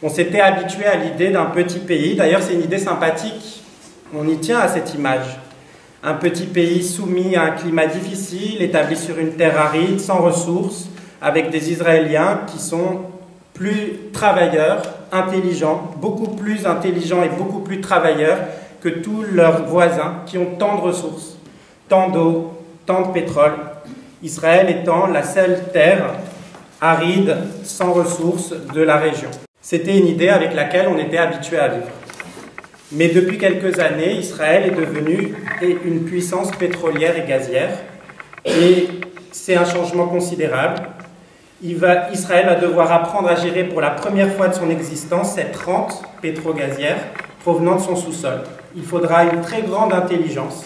On s'était habitué à l'idée d'un petit pays, d'ailleurs c'est une idée sympathique, on y tient à cette image. Un petit pays soumis à un climat difficile, établi sur une terre aride, sans ressources, avec des Israéliens qui sont plus travailleurs, intelligents, beaucoup plus intelligents et beaucoup plus travailleurs que tous leurs voisins qui ont tant de ressources, tant d'eau, tant de pétrole. Israël étant la seule terre aride, sans ressources de la région. C'était une idée avec laquelle on était habitué à vivre. Mais depuis quelques années, Israël est devenu une puissance pétrolière et gazière. Et c'est un changement considérable. Israël va devoir apprendre à gérer pour la première fois de son existence cette rente pétro-gazière provenant de son sous-sol. Il faudra une très grande intelligence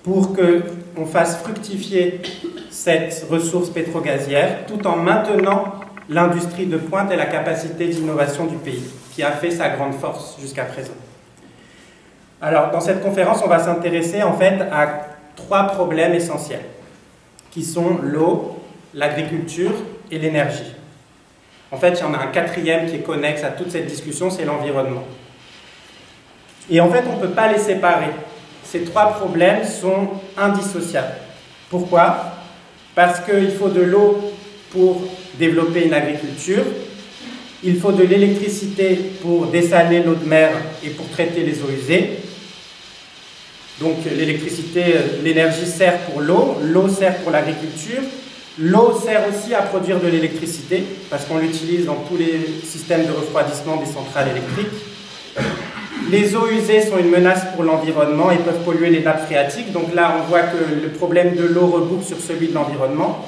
pour qu'on fasse fructifier cette ressource pétro-gazière tout en maintenant l'industrie de pointe et la capacité d'innovation du pays, qui a fait sa grande force jusqu'à présent. Alors, dans cette conférence, on va s'intéresser en fait à 3 problèmes essentiels, qui sont l'eau, l'agriculture et l'énergie. En fait, il y en a un 4e qui est connexe à toute cette discussion, c'est l'environnement. Et en fait, on ne peut pas les séparer. Ces 3 problèmes sont indissociables. Pourquoi? Parce qu'il faut de l'eau pour développer une agriculture, il faut de l'électricité pour dessaler l'eau de mer et pour traiter les eaux usées. Donc l'électricité, l'énergie sert pour l'eau sert pour l'agriculture, l'eau sert aussi à produire de l'électricité parce qu'on l'utilise dans tous les systèmes de refroidissement des centrales électriques. Les eaux usées sont une menace pour l'environnement et peuvent polluer les nappes phréatiques. Donc là, on voit que le problème de l'eau reboucle sur celui de l'environnement.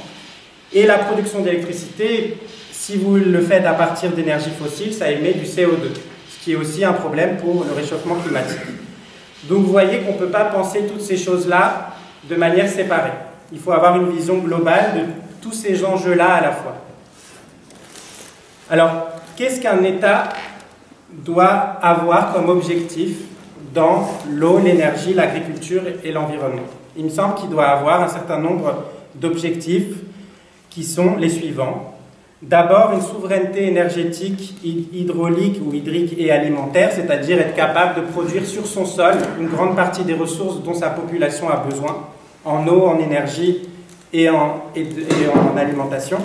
Et la production d'électricité, si vous le faites à partir d'énergie fossile, ça émet du CO2, ce qui est aussi un problème pour le réchauffement climatique. Donc vous voyez qu'on ne peut pas penser toutes ces choses-là de manière séparée. Il faut avoir une vision globale de tous ces enjeux-là à la fois. Alors, qu'est-ce qu'un État doit avoir comme objectif dans l'eau, l'énergie, l'agriculture et l'environnement? Il me semble qu'il doit avoir un certain nombre d'objectifs qui sont les suivants. D'abord, une souveraineté énergétique, hydraulique ou hydrique et alimentaire, c'est-à-dire être capable de produire sur son sol une grande partie des ressources dont sa population a besoin, en eau, en énergie et en alimentation.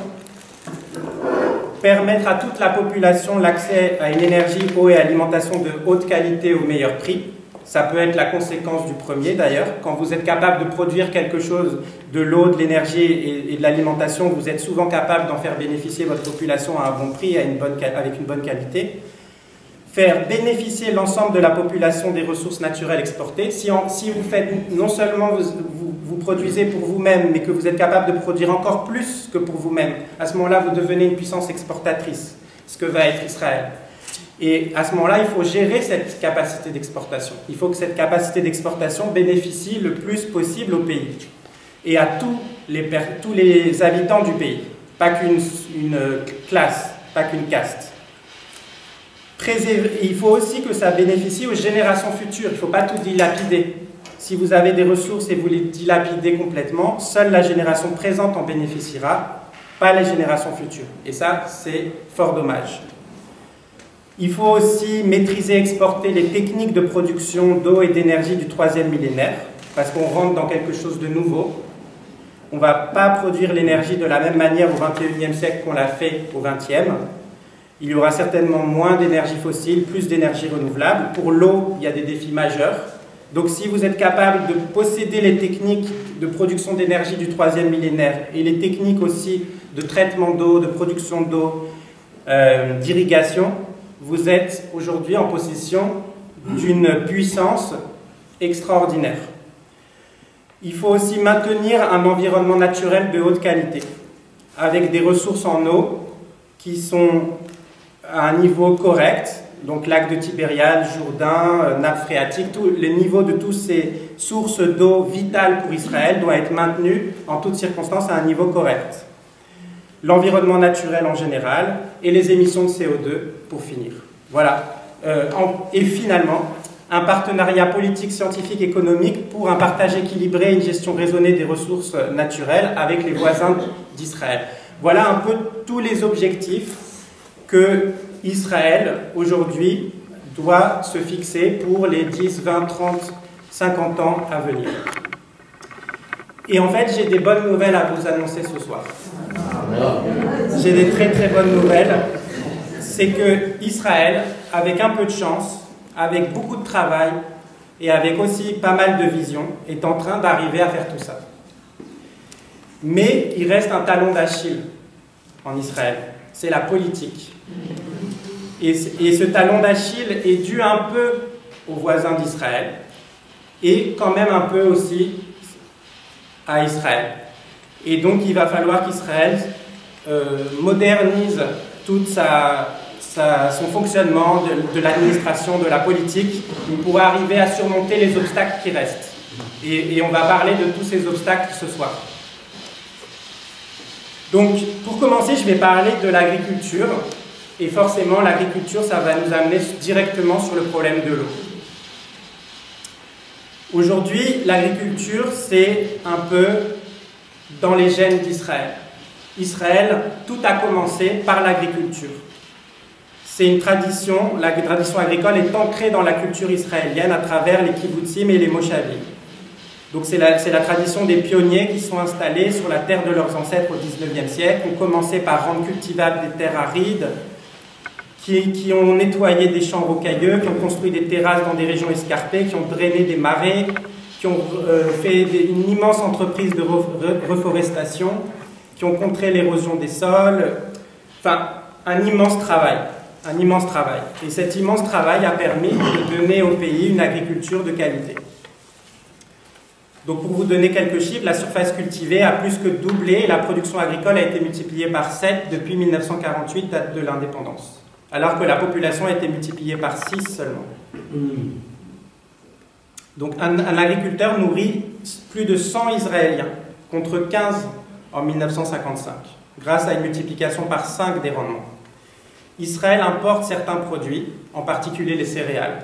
Permettre à toute la population l'accès à une énergie, eau et alimentation de haute qualité au meilleur prix. Ça peut être la conséquence du premier d'ailleurs. Quand vous êtes capable de produire quelque chose, de l'eau, de l'énergie et de l'alimentation, vous êtes souvent capable d'en faire bénéficier votre population à un bon prix, avec une bonne qualité. Faire bénéficier l'ensemble de la population des ressources naturelles exportées. Si vous faites, non seulement vous produisez pour vous-même, mais que vous êtes capable de produire encore plus que pour vous-même, à ce moment-là, vous devenez une puissance exportatrice, ce que va être Israël. Et à ce moment-là, il faut gérer cette capacité d'exportation. Il faut que cette capacité d'exportation bénéficie le plus possible au pays et à tous les habitants du pays, pas qu'une classe, pas qu'une caste. Il faut aussi que ça bénéficie aux générations futures. Il ne faut pas tout dilapider. Si vous avez des ressources et vous les dilapidez complètement, seule la génération présente en bénéficiera, pas les générations futures. Et ça, c'est fort dommage. Il faut aussi maîtriser et exporter les techniques de production d'eau et d'énergie du 3e millénaire, parce qu'on rentre dans quelque chose de nouveau. On ne va pas produire l'énergie de la même manière au 21e siècle qu'on l'a fait au 20e. Il y aura certainement moins d'énergie fossile, plus d'énergie renouvelable. Pour l'eau, il y a des défis majeurs. Donc si vous êtes capable de posséder les techniques de production d'énergie du 3e millénaire et les techniques aussi de traitement d'eau, de production d'eau, d'irrigation, vous êtes aujourd'hui en possession d'une puissance extraordinaire. Il faut aussi maintenir un environnement naturel de haute qualité, avec des ressources en eau qui sont à un niveau correct, donc lac de Tibériade, Jourdain, nappe phréatique, le niveau de toutes ces sources d'eau vitales pour Israël doit être maintenu en toutes circonstances à un niveau correct. L'environnement naturel en général et les émissions de CO2 pour finir. Voilà. Et finalement, un partenariat politique, scientifique, économique pour un partage équilibré et une gestion raisonnée des ressources naturelles avec les voisins d'Israël. Voilà un peu tous les objectifs que Israël, aujourd'hui, doit se fixer pour les 10, 20, 30, 50 ans à venir. Et en fait, j'ai des bonnes nouvelles à vous annoncer ce soir. J'ai des très très bonnes nouvelles. C'est que Israël, avec un peu de chance, avec beaucoup de travail et avec aussi pas mal de vision, est en train d'arriver à faire tout ça. Mais il reste un talon d'Achille en Israël, c'est la politique. Et ce talon d'Achille est dû un peu aux voisins d'Israël et quand même un peu aussi à Israël. Et donc il va falloir qu'Israël modernise toute son fonctionnement de l'administration, de la politique, pour arriver à surmonter les obstacles qui restent. Et on va parler de tous ces obstacles ce soir. Donc, pour commencer, je vais parler de l'agriculture. Et forcément, l'agriculture, ça va nous amener directement sur le problème de l'eau. Aujourd'hui, l'agriculture, c'est un peu dans les gènes d'Israël. Israël, tout a commencé par l'agriculture. C'est une tradition, la tradition agricole est ancrée dans la culture israélienne à travers les kibbutzim et les moshavim. Donc c'est la tradition des pionniers qui sont installés sur la terre de leurs ancêtres au XIXe siècle, ont commencé par rendre cultivables des terres arides, qui ont nettoyé des champs rocailleux, qui ont construit des terrasses dans des régions escarpées, qui ont drainé des marais, qui ont fait une immense entreprise de reforestation, qui ont contré l'érosion des sols, enfin un immense travail. Un immense travail. Et cet immense travail a permis de donner au pays une agriculture de qualité. Donc pour vous donner quelques chiffres, la surface cultivée a plus que doublé et la production agricole a été multipliée par 7 depuis 1948, date de l'indépendance. Alors que la population a été multipliée par 6 seulement. Donc un agriculteur nourrit plus de 100 Israéliens, contre 15 en 1955, grâce à une multiplication par 5 des rendements. Israël importe certains produits, en particulier les céréales,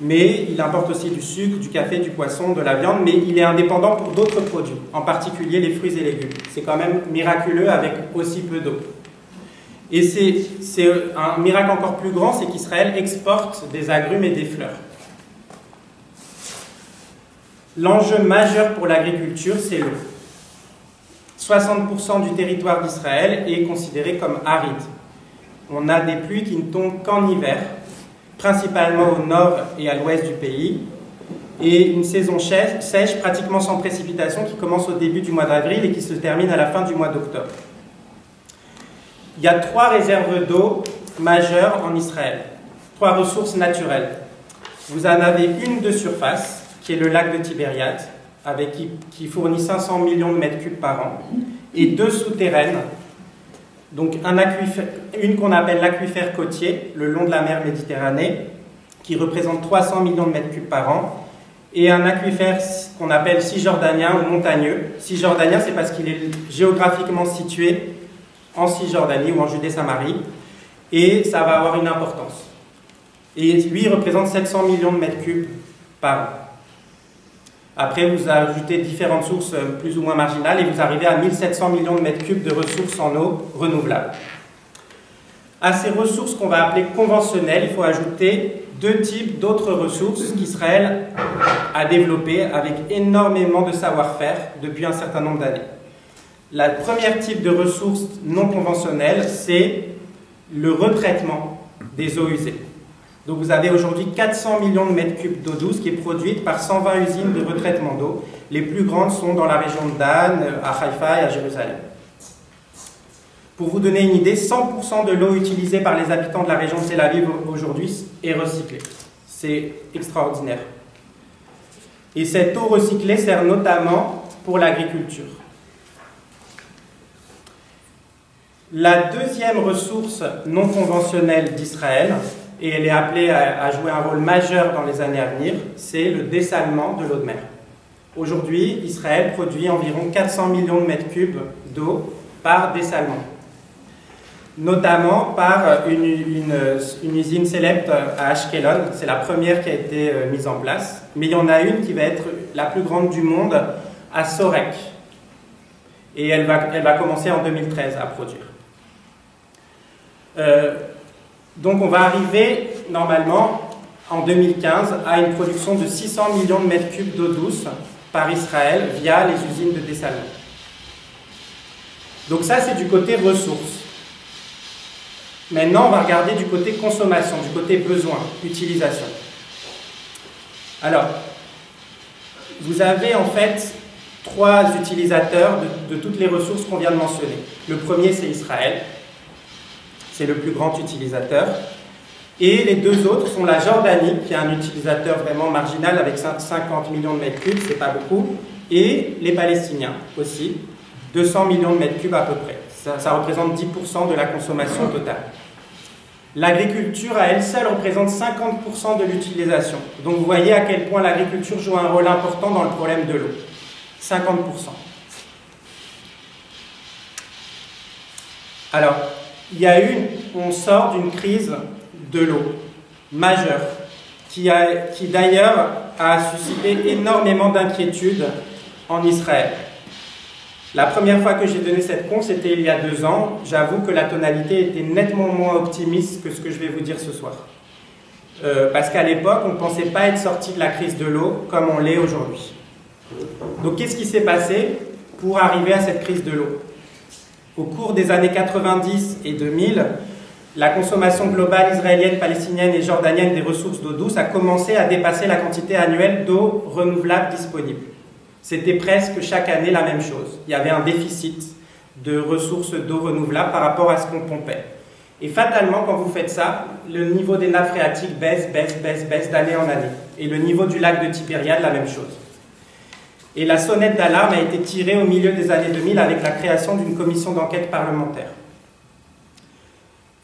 mais il importe aussi du sucre, du café, du poisson, de la viande, mais il est indépendant pour d'autres produits, en particulier les fruits et légumes. C'est quand même miraculeux avec aussi peu d'eau. Et c'est un miracle encore plus grand, c'est qu'Israël exporte des agrumes et des fleurs. L'enjeu majeur pour l'agriculture, c'est l'eau. 60% du territoire d'Israël est considéré comme aride. On a des pluies qui ne tombent qu'en hiver, principalement au nord et à l'ouest du pays, et une saison sèche, pratiquement sans précipitation, qui commence au début du mois d'avril et qui se termine à la fin du mois d'octobre. Il y a 3 réserves d'eau majeures en Israël, 3 ressources naturelles. Vous en avez une de surface, qui est le lac de Tibériade, qui fournit 500 millions de mètres cubes par an, et 2 souterraines. Donc une qu'on appelle l'aquifère côtier, le long de la mer Méditerranée, qui représente 300 millions de mètres cubes par an, et un aquifère qu'on appelle cisjordanien ou montagneux. Cisjordanien, c'est parce qu'il est géographiquement situé en Cisjordanie ou en Judée-Samarie, et ça va avoir une importance. Et lui, il représente 700 millions de mètres cubes par an. Après, vous ajoutez différentes sources plus ou moins marginales et vous arrivez à 1700 millions de mètres cubes de ressources en eau renouvelables. À ces ressources qu'on va appeler conventionnelles, il faut ajouter 2 types d'autres ressources qu'Israël a développées avec énormément de savoir-faire depuis un certain nombre d'années. Le premier type de ressources non conventionnelles, c'est le retraitement des eaux usées. Donc vous avez aujourd'hui 400 millions de mètres cubes d'eau douce qui est produite par 120 usines de retraitement d'eau. Les plus grandes sont dans la région de Dan, à Haïfa et à Jérusalem. Pour vous donner une idée, 100% de l'eau utilisée par les habitants de la région de Tel Aviv aujourd'hui est recyclée. C'est extraordinaire. Et cette eau recyclée sert notamment pour l'agriculture. La deuxième ressource non conventionnelle d'Israël, et elle est appelée à jouer un rôle majeur dans les années à venir, c'est le dessalement de l'eau de mer. Aujourd'hui, Israël produit environ 400 millions de mètres cubes d'eau par dessalement, notamment par une usine célèbre à Ashkelon. C'est la première qui a été mise en place, mais il y en a une qui va être la plus grande du monde à Sorek, et elle va commencer en 2013 à produire. Donc on va arriver, normalement, en 2015, à une production de 600 millions de mètres cubes d'eau douce par Israël via les usines de dessalement. Donc ça, c'est du côté ressources. Maintenant, on va regarder du côté consommation, du côté besoin, utilisation. Alors, vous avez en fait 3 utilisateurs de toutes les ressources qu'on vient de mentionner. Le premier, c'est Israël. C'est le plus grand utilisateur. Et les 2 autres sont la Jordanie, qui est un utilisateur vraiment marginal avec 50 millions de mètres cubes, c'est pas beaucoup, et les Palestiniens aussi, 200 millions de mètres cubes à peu près. Ça représente 10% de la consommation totale. L'agriculture à elle seule représente 50% de l'utilisation. Donc vous voyez à quel point l'agriculture joue un rôle important dans le problème de l'eau. 50%. Alors, on sort d'une crise de l'eau majeure, qui d'ailleurs a suscité énormément d'inquiétudes en Israël. La première fois que j'ai donné cette conf, c'était il y a 2 ans. J'avoue que la tonalité était nettement moins optimiste que ce que je vais vous dire ce soir. Parce qu'à l'époque, on ne pensait pas être sorti de la crise de l'eau comme on l'est aujourd'hui. Donc qu'est-ce qui s'est passé pour arriver à cette crise de l'eau? Au cours des années 90 et 2000, la consommation globale israélienne, palestinienne et jordanienne des ressources d'eau douce a commencé à dépasser la quantité annuelle d'eau renouvelable disponible. C'était presque chaque année la même chose. Il y avait un déficit de ressources d'eau renouvelable par rapport à ce qu'on pompait. Et fatalement, quand vous faites ça, le niveau des nappes phréatiques baisse d'année en année. Et le niveau du lac de Tibériade, la même chose. Et la sonnette d'alarme a été tirée au milieu des années 2000 avec la création d'une commission d'enquête parlementaire.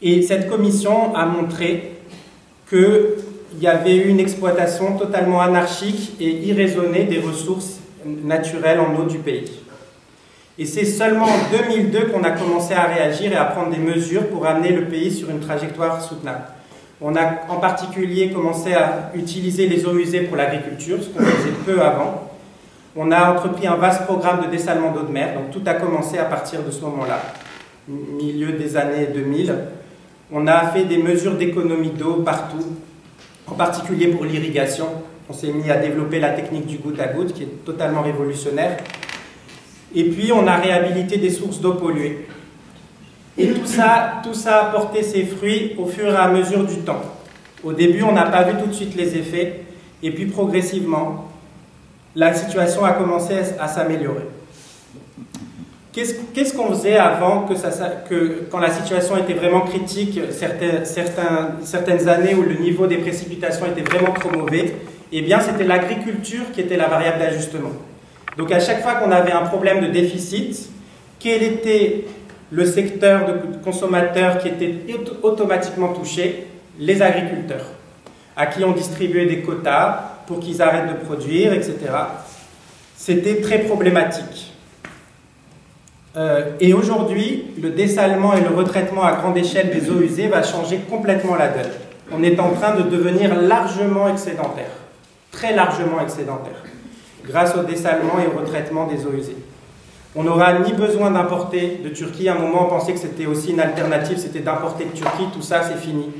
Et cette commission a montré qu'il y avait eu une exploitation totalement anarchique et irraisonnée des ressources naturelles en eau du pays. Et c'est seulement en 2002 qu'on a commencé à réagir et à prendre des mesures pour amener le pays sur une trajectoire soutenable. On a en particulier commencé à utiliser les eaux usées pour l'agriculture, ce qu'on faisait peu avant. On a entrepris un vaste programme de dessalement d'eau de mer, donc tout a commencé à partir de ce moment-là, milieu des années 2000. On a fait des mesures d'économie d'eau partout, en particulier pour l'irrigation. On s'est mis à développer la technique du goutte à goutte, qui est totalement révolutionnaire. Et puis, on a réhabilité des sources d'eau polluées. Et tout ça a porté ses fruits au fur et à mesure du temps. Au début, on n'a pas vu tout de suite les effets, et puis progressivement, la situation a commencé à s'améliorer. Qu'est-ce qu'on faisait avant quand la situation était vraiment critique, certaines années où le niveau des précipitations était vraiment trop mauvais? Eh bien, c'était l'agriculture qui était la variable d'ajustement. Donc, à chaque fois qu'on avait un problème de déficit, quel était le secteur de consommateurs qui était automatiquement touché? Les agriculteurs, à qui on distribuait des quotas pour qu'ils arrêtent de produire, etc. C'était très problématique. Et aujourd'hui, le dessalement et le retraitement à grande échelle des eaux usées va changer complètement la donne. On est en train de devenir largement excédentaire, très largement excédentaire, grâce au dessalement et au retraitement des eaux usées. On n'aura ni besoin d'importer de Turquie. À un moment, on pensait que c'était aussi une alternative, c'était d'importer de Turquie. Tout ça, c'est fini.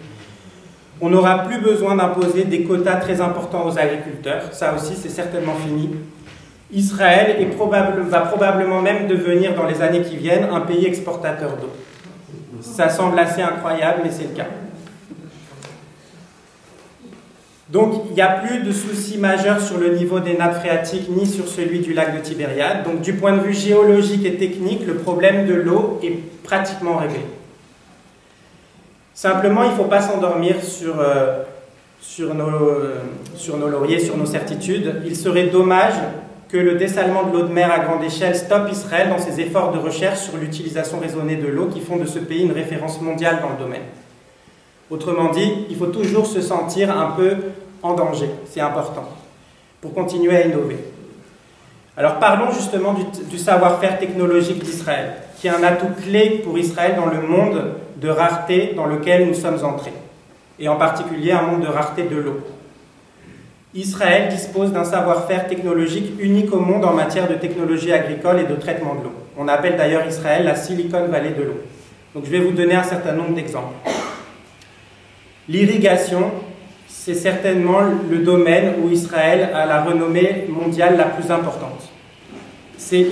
On n'aura plus besoin d'imposer des quotas très importants aux agriculteurs. Ça aussi, c'est certainement fini. Israël va probablement même devenir, dans les années qui viennent, un pays exportateur d'eau. Ça semble assez incroyable, mais c'est le cas. Donc, il n'y a plus de soucis majeurs sur le niveau des nappes phréatiques, ni sur celui du lac de Tibériade. Donc, du point de vue géologique et technique, le problème de l'eau est pratiquement réglé. Simplement, il ne faut pas s'endormir sur nos lauriers, sur nos certitudes. Il serait dommage que le dessalement de l'eau de mer à grande échelle stoppe Israël dans ses efforts de recherche sur l'utilisation raisonnée de l'eau qui font de ce pays une référence mondiale dans le domaine. Autrement dit, il faut toujours se sentir un peu en danger, c'est important, pour continuer à innover. Alors parlons justement du savoir-faire technologique d'Israël, qui est un atout clé pour Israël dans le monde de rareté dans lequel nous sommes entrés, et en particulier un monde de rareté de l'eau. Israël dispose d'un savoir-faire technologique unique au monde en matière de technologie agricole et de traitement de l'eau. On appelle d'ailleurs Israël la Silicon Valley de l'eau. Donc je vais vous donner un certain nombre d'exemples. L'irrigation, c'est certainement le domaine où Israël a la renommée mondiale la plus importante. C'est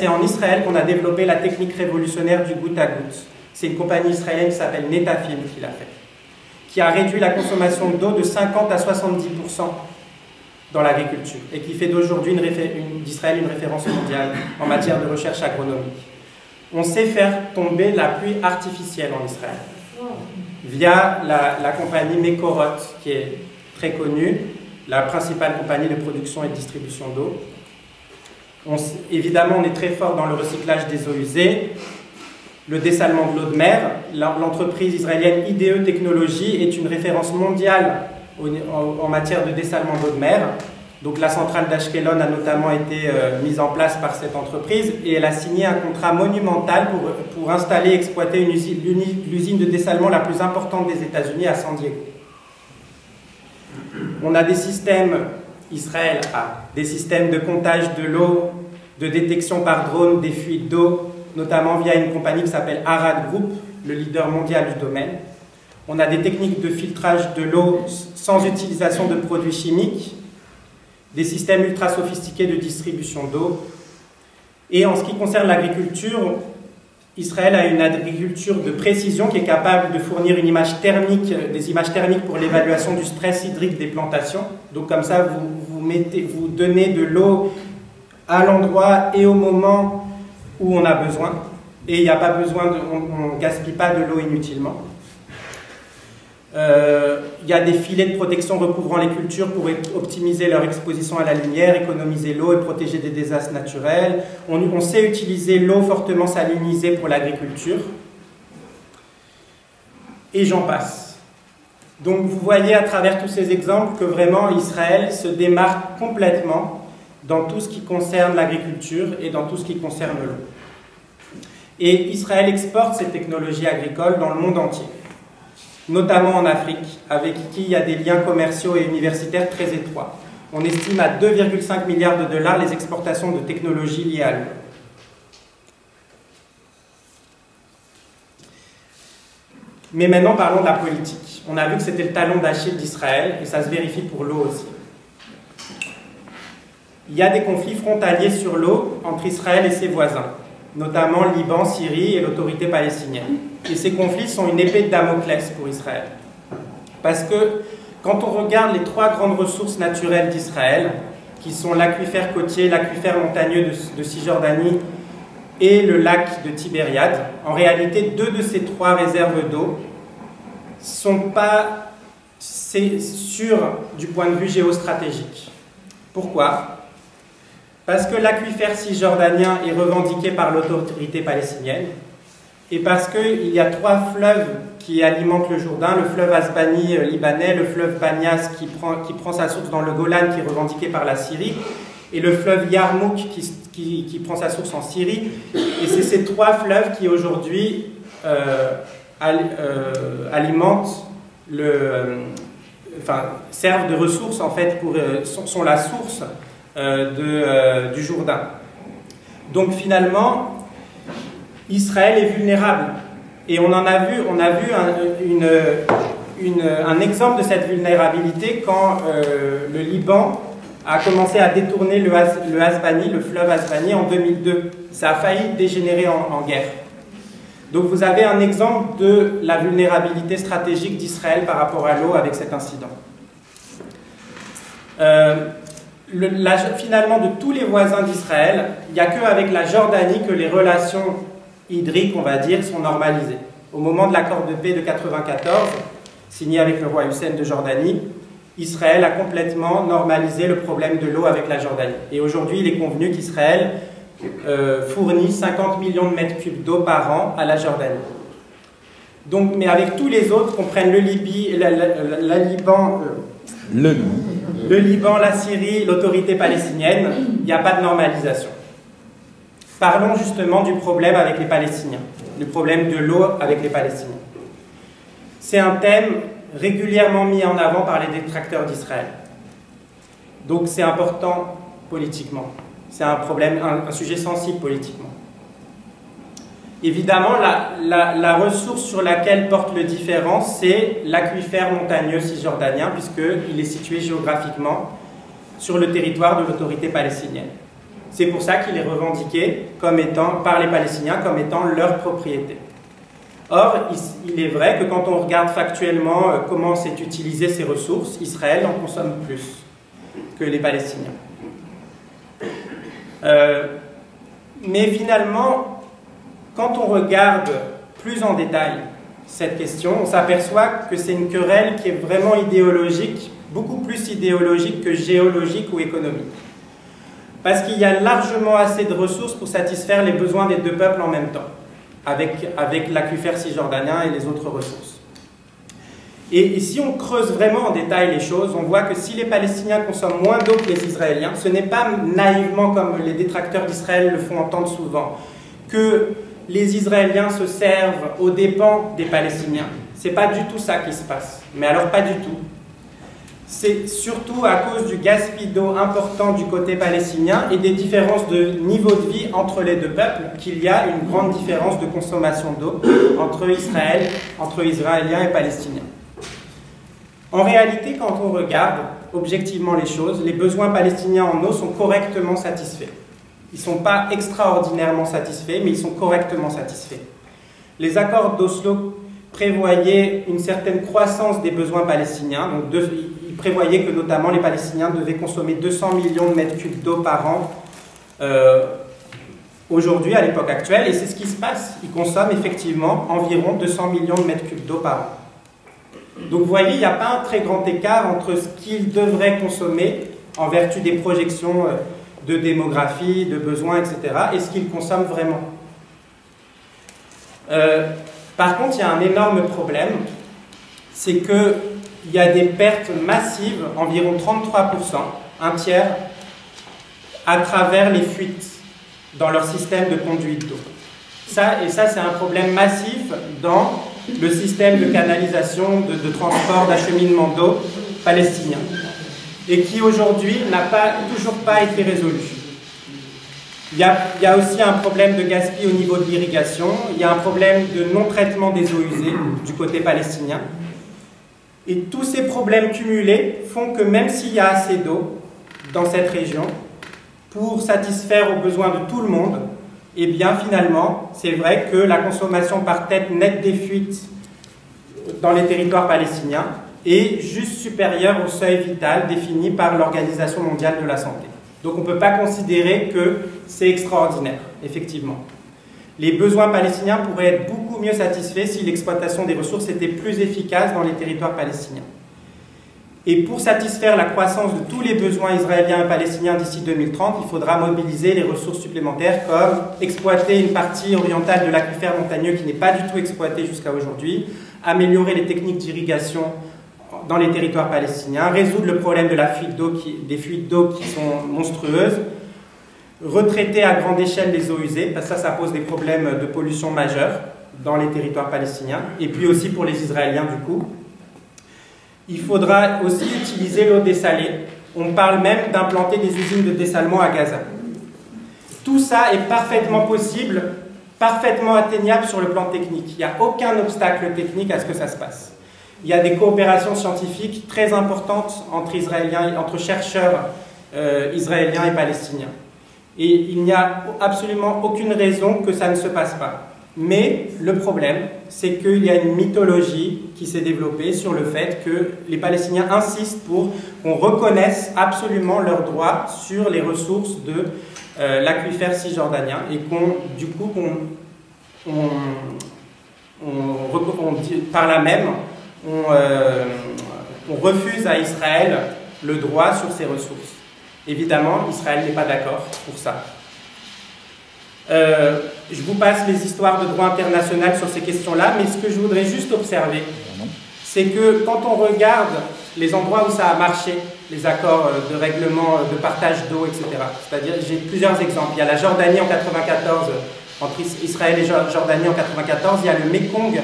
en Israël qu'on a développé la technique révolutionnaire du goutte à goutte. C'est une compagnie israélienne qui s'appelle Netafim qui l'a fait, qui a réduit la consommation d'eau de 50 à 70% dans l'agriculture et qui fait d'aujourd'hui d'Israël une référence mondiale en matière de recherche agronomique. On sait faire tomber la pluie artificielle en Israël via la compagnie Mekorot, qui est très connue, la principale compagnie de production et de distribution d'eau. Évidemment, on est très fort dans le recyclage des eaux usées, le dessalement de l'eau de mer. L'entreprise israélienne IDE Technologies est une référence mondiale en matière de dessalement d'eau de mer. Donc la centrale d'Ashkelon a notamment été mise en place par cette entreprise et elle a signé un contrat monumental pour installer et exploiter l'usine de dessalement la plus importante des États-Unis à San Diego. On a des systèmes, Israël a des systèmes de comptage de l'eau, de détection par drone des fuites d'eau, notamment via une compagnie qui s'appelle Arad Group, le leader mondial du domaine. On a des techniques de filtrage de l'eau sans utilisation de produits chimiques, des systèmes ultra sophistiqués de distribution d'eau. Et en ce qui concerne l'agriculture, Israël a une agriculture de précision qui est capable de fournir une image thermique, des images thermiques pour l'évaluation du stress hydrique des plantations. Donc comme ça, vous donnez de l'eau à l'endroit et au moment où on a besoin. Et il n'y a pas besoin on ne gaspille pas de l'eau inutilement. Il y a des filets de protection recouvrant les cultures pour optimiser leur exposition à la lumière, économiser l'eau et protéger des désastres naturels. On sait utiliser l'eau fortement salinisée pour l'agriculture. Et j'en passe. Donc vous voyez à travers tous ces exemples que vraiment Israël se démarque complètement dans tout ce qui concerne l'agriculture et dans tout ce qui concerne l'eau. Et Israël exporte ces technologies agricoles dans le monde entier, notamment en Afrique, avec qui il y a des liens commerciaux et universitaires très étroits. On estime à 2,5 milliards de dollars les exportations de technologies liées à l'eau. Mais maintenant, parlons de la politique. On a vu que c'était le talon d'Achille d'Israël, et ça se vérifie pour l'eau aussi. Il y a des conflits frontaliers sur l'eau entre Israël et ses voisins, notamment le Liban, Syrie et l'autorité palestinienne. Et ces conflits sont une épée de Damoclès pour Israël. Parce que quand on regarde les trois grandes ressources naturelles d'Israël, qui sont l'aquifère côtier, l'aquifère montagneux de Cisjordanie et le lac de Tibériade, en réalité, deux de ces trois réserves d'eau ne sont pas sûres du point de vue géostratégique. Pourquoi ? Parce que l'aquifère cisjordanien est revendiqué par l'autorité palestinienne et parce qu'il y a trois fleuves qui alimentent le Jourdain, le fleuve Asbani libanais, le fleuve Banias qui prend sa source dans le Golan qui est revendiqué par la Syrie et le fleuve Yarmouk qui prend sa source en Syrie. Et c'est ces trois fleuves qui aujourd'hui alimentent servent de ressources en fait sont la source du Jourdain. Donc finalement, Israël est vulnérable. Et on a vu un exemple de cette vulnérabilité quand le Liban a commencé à détourner le fleuve Asbani en 2002. Ça a failli dégénérer en guerre. Donc vous avez un exemple de la vulnérabilité stratégique d'Israël par rapport à l'eau avec cet incident. Finalement, de tous les voisins d'Israël, il n'y a qu'avec la Jordanie que les relations hydriques, on va dire, sont normalisées. Au moment de l'accord de paix de 1994, signé avec le roi Hussein de Jordanie, Israël a complètement normalisé le problème de l'eau avec la Jordanie. Et aujourd'hui, il est convenu qu'Israël fournit 50 millions de mètres cubes d'eau par an à la Jordanie. Donc, mais avec tous les autres, qu'on prenne le Liban, la Syrie, l'autorité palestinienne, il n'y a pas de normalisation. Parlons justement du problème avec les Palestiniens, du problème de l'eau avec les Palestiniens. C'est un thème régulièrement mis en avant par les détracteurs d'Israël. Donc c'est important politiquement. C'est un problème, un sujet sensible politiquement. Évidemment, la ressource sur laquelle porte le différend, c'est l'aquifère montagneux cisjordanien, puisqu'il est situé géographiquement sur le territoire de l'autorité palestinienne. C'est pour ça qu'il est revendiqué par les Palestiniens comme étant leur propriété. Or, il est vrai que quand on regarde factuellement comment s'est utilisé ces ressources, Israël en consomme plus que les Palestiniens. Mais finalement, quand on regarde plus en détail cette question, on s'aperçoit que c'est une querelle qui est vraiment idéologique, beaucoup plus idéologique que géologique ou économique. Parce qu'il y a largement assez de ressources pour satisfaire les besoins des deux peuples en même temps, avec l'aquifère cisjordanien et les autres ressources. Et si on creuse vraiment en détail les choses, on voit que si les Palestiniens consomment moins d'eau que les Israéliens, ce n'est pas naïvement comme les détracteurs d'Israël le font entendre souvent, que les Israéliens se servent aux dépens des Palestiniens. C'est pas du tout ça qui se passe. Mais alors pas du tout. C'est surtout à cause du gaspillage d'eau important du côté palestinien et des différences de niveau de vie entre les deux peuples qu'il y a une grande différence de consommation d'eau entre Israéliens et Palestiniens. En réalité, quand on regarde objectivement les choses, les besoins palestiniens en eau sont correctement satisfaits. Ils ne sont pas extraordinairement satisfaits, mais ils sont correctement satisfaits. Les accords d'Oslo prévoyaient une certaine croissance des besoins palestiniens. Donc ils prévoyaient que notamment les Palestiniens devaient consommer 200 millions de mètres cubes d'eau par an aujourd'hui, à l'époque actuelle, et c'est ce qui se passe. Ils consomment effectivement environ 200 millions de mètres cubes d'eau par an. Donc vous voyez, il n'y a pas un très grand écart entre ce qu'ils devraient consommer en vertu des projections de démographie, de besoins, etc., et ce qu'ils consomment vraiment. Par contre, il y a un énorme problème, c'est qu'il y a des pertes massives, environ 33%, un tiers, à travers les fuites dans leur système de conduite d'eau. Ça, c'est un problème massif dans le système de canalisation, de transport, d'acheminement d'eau palestinien, et qui aujourd'hui n'a toujours pas été résolu. Il y a aussi un problème de gaspillage au niveau de l'irrigation, il y a un problème de non-traitement des eaux usées du côté palestinien, et tous ces problèmes cumulés font que même s'il y a assez d'eau dans cette région, pour satisfaire aux besoins de tout le monde, eh bien finalement, c'est vrai que la consommation par tête nette des fuites dans les territoires palestiniens est juste supérieure au seuil vital défini par l'Organisation mondiale de la santé. Donc on ne peut pas considérer que c'est extraordinaire, effectivement. Les besoins palestiniens pourraient être beaucoup mieux satisfaits si l'exploitation des ressources était plus efficace dans les territoires palestiniens. Et pour satisfaire la croissance de tous les besoins israéliens et palestiniens d'ici 2030, il faudra mobiliser les ressources supplémentaires comme exploiter une partie orientale de l'aquifère montagneux qui n'est pas du tout exploitée jusqu'à aujourd'hui, améliorer les techniques d'irrigation dans les territoires palestiniens, résoudre le problème de la fuite d'eau des fuites d'eau qui sont monstrueuses, retraiter à grande échelle les eaux usées, parce que ça pose des problèmes de pollution majeurs dans les territoires palestiniens, et puis aussi pour les Israéliens du coup. Il faudra aussi utiliser l'eau dessalée. On parle même d'implanter des usines de dessalement à Gaza. Tout ça est parfaitement possible, parfaitement atteignable sur le plan technique. Il n'y a aucun obstacle technique à ce que ça se passe. Il y a des coopérations scientifiques très importantes entre chercheurs israéliens et palestiniens. Et il n'y a absolument aucune raison que ça ne se passe pas. Mais le problème, c'est qu'il y a une mythologie qui s'est développée sur le fait que les Palestiniens insistent pour qu'on reconnaisse absolument leurs droits sur les ressources de l'aquifère cisjordanien et par là même, on refuse à Israël le droit sur ces ressources. Évidemment, Israël n'est pas d'accord pour ça. Je vous passe les histoires de droit international sur ces questions-là, mais ce que je voudrais juste observer, c'est que quand on regarde les endroits où ça a marché, les accords de règlement, de partage d'eau, etc., c'est-à-dire, j'ai plusieurs exemples. Il y a la Jordanie en 1994, entre Israël et Jordanie en 1994, il y a le Mekong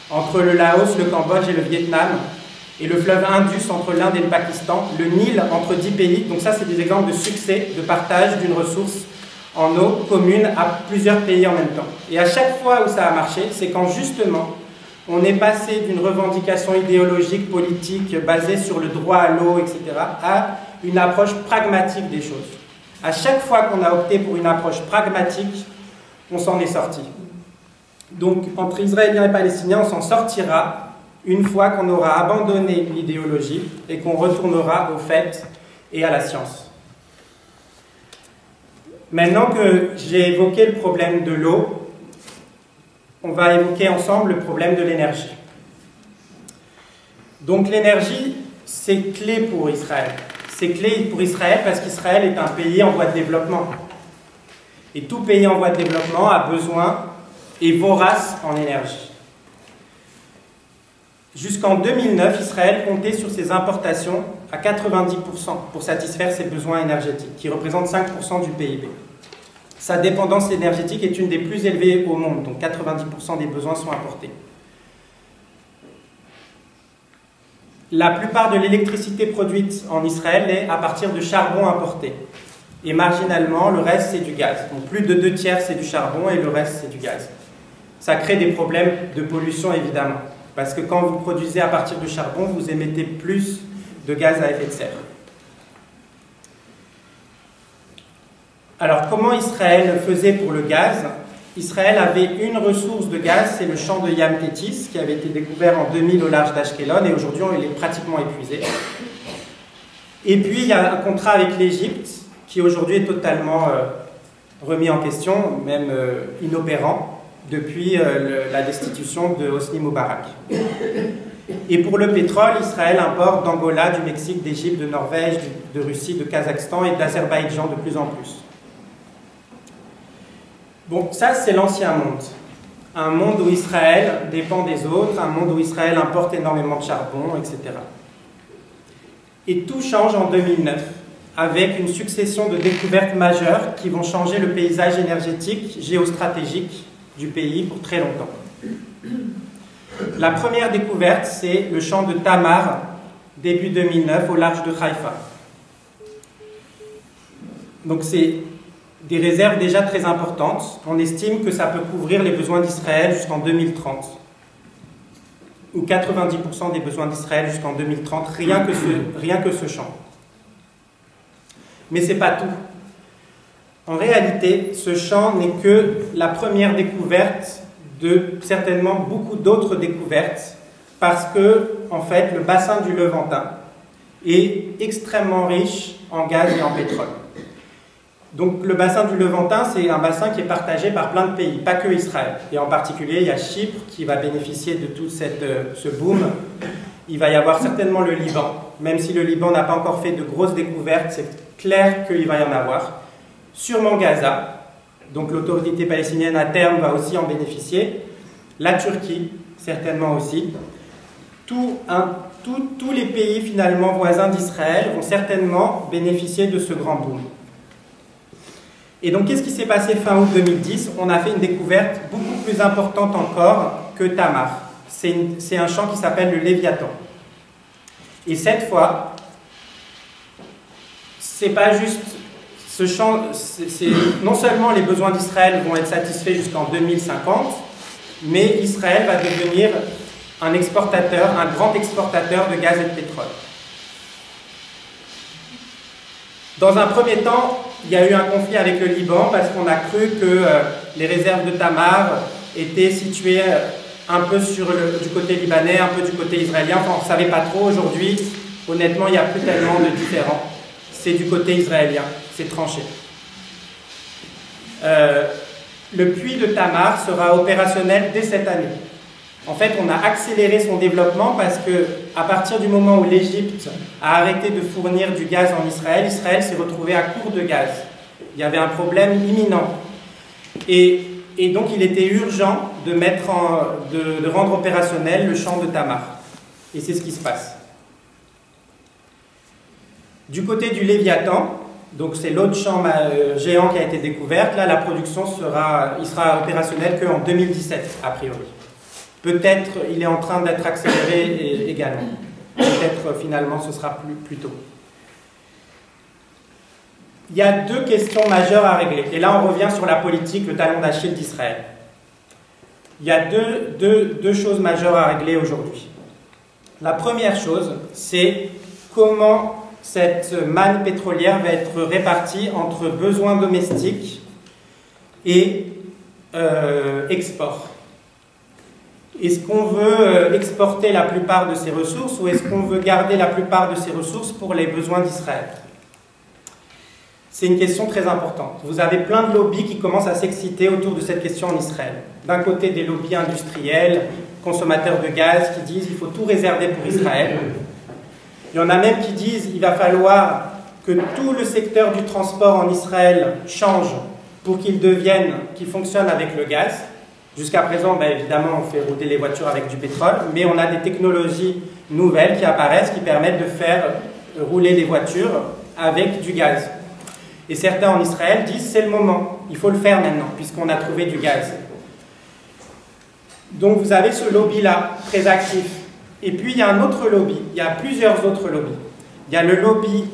entre le Laos, le Cambodge et le Vietnam, et le fleuve Indus entre l'Inde et le Pakistan, le Nil entre 10 pays. Donc ça, c'est des exemples de succès, de partage d'une ressource en eau commune à plusieurs pays en même temps. Et à chaque fois où ça a marché, c'est quand justement on est passé d'une revendication idéologique, politique, basée sur le droit à l'eau, etc., à une approche pragmatique des choses. À chaque fois qu'on a opté pour une approche pragmatique, on s'en est sorti. Donc, entre Israéliens et Palestiniens, on s'en sortira une fois qu'on aura abandonné l'idéologie et qu'on retournera aux faits et à la science. Maintenant que j'ai évoqué le problème de l'eau, on va évoquer ensemble le problème de l'énergie. Donc l'énergie, c'est clé pour Israël. C'est clé pour Israël parce qu'Israël est un pays en voie de développement. Et tout pays en voie de développement a besoin et vorace en énergie. Jusqu'en 2009, Israël comptait sur ses importations à 90% pour satisfaire ses besoins énergétiques, qui représentent 5% du PIB. Sa dépendance énergétique est une des plus élevées au monde, donc 90% des besoins sont importés. La plupart de l'électricité produite en Israël est à partir de charbon importé. Et marginalement, le reste, c'est du gaz. Donc plus de 2/3, c'est du charbon et le reste, c'est du gaz. Ça crée des problèmes de pollution, évidemment. Parce que quand vous produisez à partir de charbon, vous émettez plus de gaz à effet de serre. Alors, comment Israël faisait pour le gaz? Israël avait une ressource de gaz, c'est le champ de Yam Tethys, qui avait été découvert en 2000 au large d'Ashkelon, et aujourd'hui, il est pratiquement épuisé. Et puis, il y a un contrat avec l'Égypte, qui aujourd'hui est totalement remis en question, même inopérant, depuis la destitution de Hosni Moubarak. Et pour le pétrole, Israël importe d'Angola, du Mexique, d'Égypte, de Norvège, de Russie, de Kazakhstan et d'Azerbaïdjan de plus en plus. Bon, ça c'est l'ancien monde. Un monde où Israël dépend des autres, un monde où Israël importe énormément de charbon, etc. Et tout change en 2009, avec une succession de découvertes majeures qui vont changer le paysage énergétique, géostratégique du pays pour très longtemps. La première découverte, c'est le champ de Tamar, début 2009, au large de Haïfa. Donc c'est des réserves déjà très importantes. On estime que ça peut couvrir les besoins d'Israël jusqu'en 2030. Ou 90% des besoins d'Israël jusqu'en 2030, rien que ce champ. Mais ce n'est pas tout. En réalité, ce champ n'est que la première découverte de certainement beaucoup d'autres découvertes, parce que, en fait, le bassin du Levantin est extrêmement riche en gaz et en pétrole. Donc le bassin du Levantin, c'est un bassin qui est partagé par plein de pays, pas que Israël. Et en particulier, il y a Chypre qui va bénéficier de tout ce boom. Il va y avoir certainement le Liban. Même si le Liban n'a pas encore fait de grosses découvertes, c'est clair qu'il va y en avoir. Sûrement Gaza, donc l'autorité palestinienne à terme va aussi en bénéficier. La Turquie, certainement aussi. Tous les pays finalement voisins d'Israël vont certainement bénéficier de ce grand boom. Et donc, qu'est-ce qui s'est passé fin août 2010? On a fait une découverte beaucoup plus importante encore que Tamar. C'est un champ qui s'appelle le Léviathan. Et cette fois, c'est pas juste ce champ, non seulement les besoins d'Israël vont être satisfaits jusqu'en 2050, mais Israël va devenir un exportateur, un grand exportateur de gaz et de pétrole. Dans un premier temps, il y a eu un conflit avec le Liban parce qu'on a cru que les réserves de Tamar étaient situées un peu du côté libanais, un peu du côté israélien. Enfin, on ne savait pas trop. Aujourd'hui, honnêtement, il n'y a plus tellement de différents. C'est du côté israélien, c'est tranché. Le puits de Tamar sera opérationnel dès cette année. En fait, on a accéléré son développement parce que, à partir du moment où l'Égypte a arrêté de fournir du gaz en Israël, Israël s'est retrouvé à court de gaz. Il y avait un problème imminent. Et donc, il était urgent de rendre opérationnel le champ de Tamar. Et c'est ce qui se passe. Du côté du Léviathan, donc c'est l'autre champ géant qui a été découvert, là, la production sera opérationnelle qu'en 2017, a priori. Peut-être il est en train d'être accéléré également. Peut-être finalement ce sera plus tôt. il y a deux questions majeures à régler. Et là, on revient sur la politique, le talon d'Achille d'Israël. Il y a deux choses majeures à régler aujourd'hui. La première chose, c'est comment cette manne pétrolière va être répartie entre besoins domestiques et export. Est-ce qu'on veut exporter la plupart de ces ressources ou est-ce qu'on veut garder la plupart de ces ressources pour les besoins d'Israël? C'est une question très importante. Vous avez plein de lobbies qui commencent à s'exciter autour de cette question en Israël. D'un côté, des lobbies industriels, consommateurs de gaz, qui disent qu'il faut tout réserver pour Israël. Il y en a même qui disent qu'il va falloir que tout le secteur du transport en Israël change pour qu'il fonctionne avec le gaz. Jusqu'à présent, évidemment, on fait rouler les voitures avec du pétrole, mais on a des technologies nouvelles qui apparaissent qui permettent de faire rouler les voitures avec du gaz. Et certains en Israël disent c'est le moment, il faut le faire maintenant, puisqu'on a trouvé du gaz. Donc vous avez ce lobby-là, très actif. Et puis il y a un autre lobby, il y a plusieurs autres lobbies. Il y a le lobby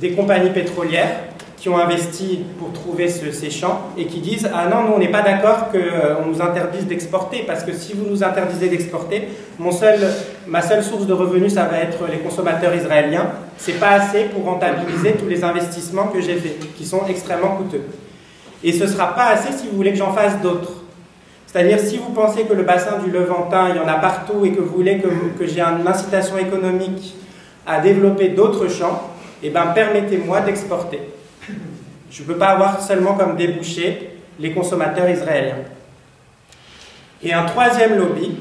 des compagnies pétrolières qui ont investi pour trouver ces champs et qui disent « Ah non, nous on n'est pas d'accord qu'on nous interdise d'exporter, parce que si vous nous interdisez d'exporter, ma seule source de revenus, ça va être les consommateurs israéliens. C'est pas assez pour rentabiliser tous les investissements que j'ai faits, qui sont extrêmement coûteux. Et ce ne sera pas assez si vous voulez que j'en fasse d'autres. C'est-à-dire, si vous pensez que le bassin du Levantin, il y en a partout et que vous voulez que j'ai une incitation économique à développer d'autres champs, eh bien, permettez-moi d'exporter. Je ne peux pas avoir seulement comme débouché les consommateurs israéliens. Et un troisième lobby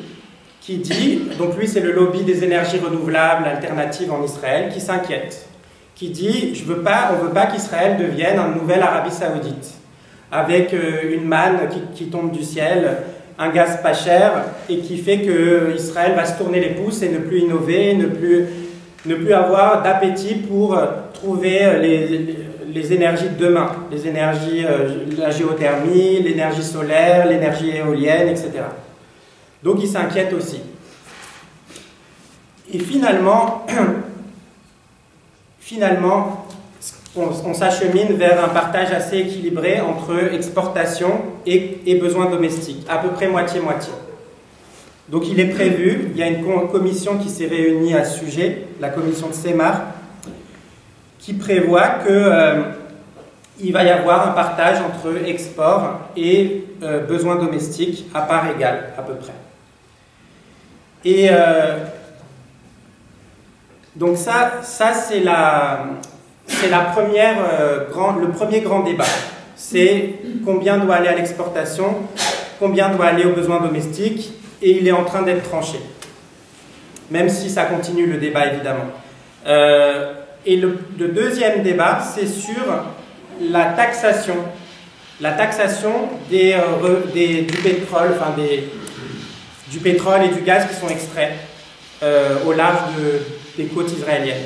qui dit, donc lui c'est le lobby des énergies renouvelables alternatives en Israël, qui s'inquiète, qui dit on ne veut pas qu'Israël devienne une nouvelle Arabie Saoudite, avec une manne qui tombe du ciel, un gaz pas cher, et qui fait qu'Israël va se tourner les pouces et ne plus innover, ne plus avoir d'appétit pour trouver les énergies de demain, les énergies, la géothermie, l'énergie solaire, l'énergie éolienne, etc. Donc il s'inquiète aussi. Et finalement on s'achemine vers un partage assez équilibré entre exportation et besoins domestiques, à peu près moitié-moitié. Donc il est prévu, il y a une commission qui s'est réunie à ce sujet, la commission de Semar, qui prévoit qu'il va y avoir un partage entre export et besoins domestiques à part égale, à peu près. Et donc ça c'est le premier grand débat. C'est combien doit aller à l'exportation, combien doit aller aux besoins domestiques, et il est en train d'être tranché. Même si ça continue le débat, évidemment. Et le deuxième débat, c'est sur la taxation. La taxation du pétrole, du pétrole et du gaz qui sont extraits au large des côtes israéliennes.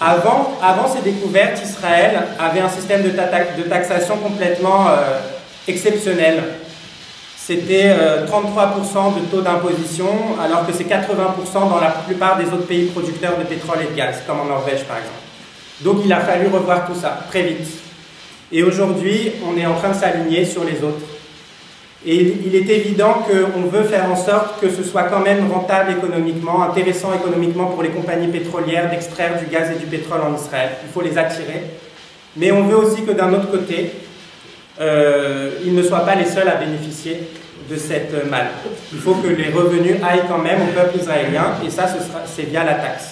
Avant ces découvertes, Israël avait un système de taxation complètement exceptionnel. C'était 33% de taux d'imposition, alors que c'est 80% dans la plupart des autres pays producteurs de pétrole et de gaz, comme en Norvège par exemple. Donc il a fallu revoir tout ça, très vite. Et aujourd'hui, on est en train de s'aligner sur les autres. Et il est évident qu'on veut faire en sorte que ce soit quand même rentable économiquement, intéressant économiquement pour les compagnies pétrolières d'extraire du gaz et du pétrole en Israël. Il faut les attirer. Mais on veut aussi que d'un autre côté, ils ne soient pas les seuls à bénéficier de cette manne. Il faut que les revenus aillent quand même au peuple israélien, et ça, c'est via la taxe.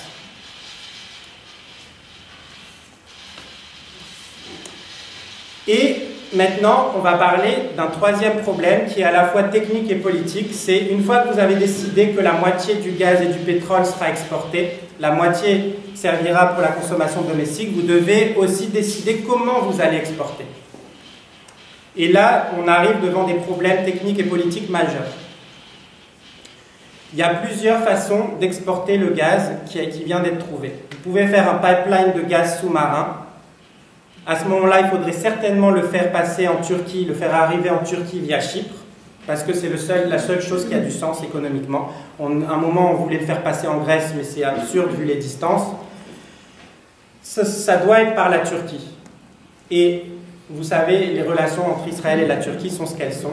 Et maintenant, on va parler d'un troisième problème qui est à la fois technique et politique. C'est une fois que vous avez décidé que la moitié du gaz et du pétrole sera exportée, la moitié servira pour la consommation domestique, vous devez aussi décider comment vous allez exporter. Et là, on arrive devant des problèmes techniques et politiques majeurs. Il y a plusieurs façons d'exporter le gaz qui vient d'être trouvé. Vous pouvez faire un pipeline de gaz sous-marin. À ce moment-là, il faudrait certainement le faire passer en Turquie, le faire arriver en Turquie via Chypre, parce que c'est la seule chose qui a du sens économiquement. À un moment, on voulait le faire passer en Grèce, mais c'est absurde vu les distances. Ça doit être par la Turquie. Et vous savez, les relations entre Israël et la Turquie sont ce qu'elles sont.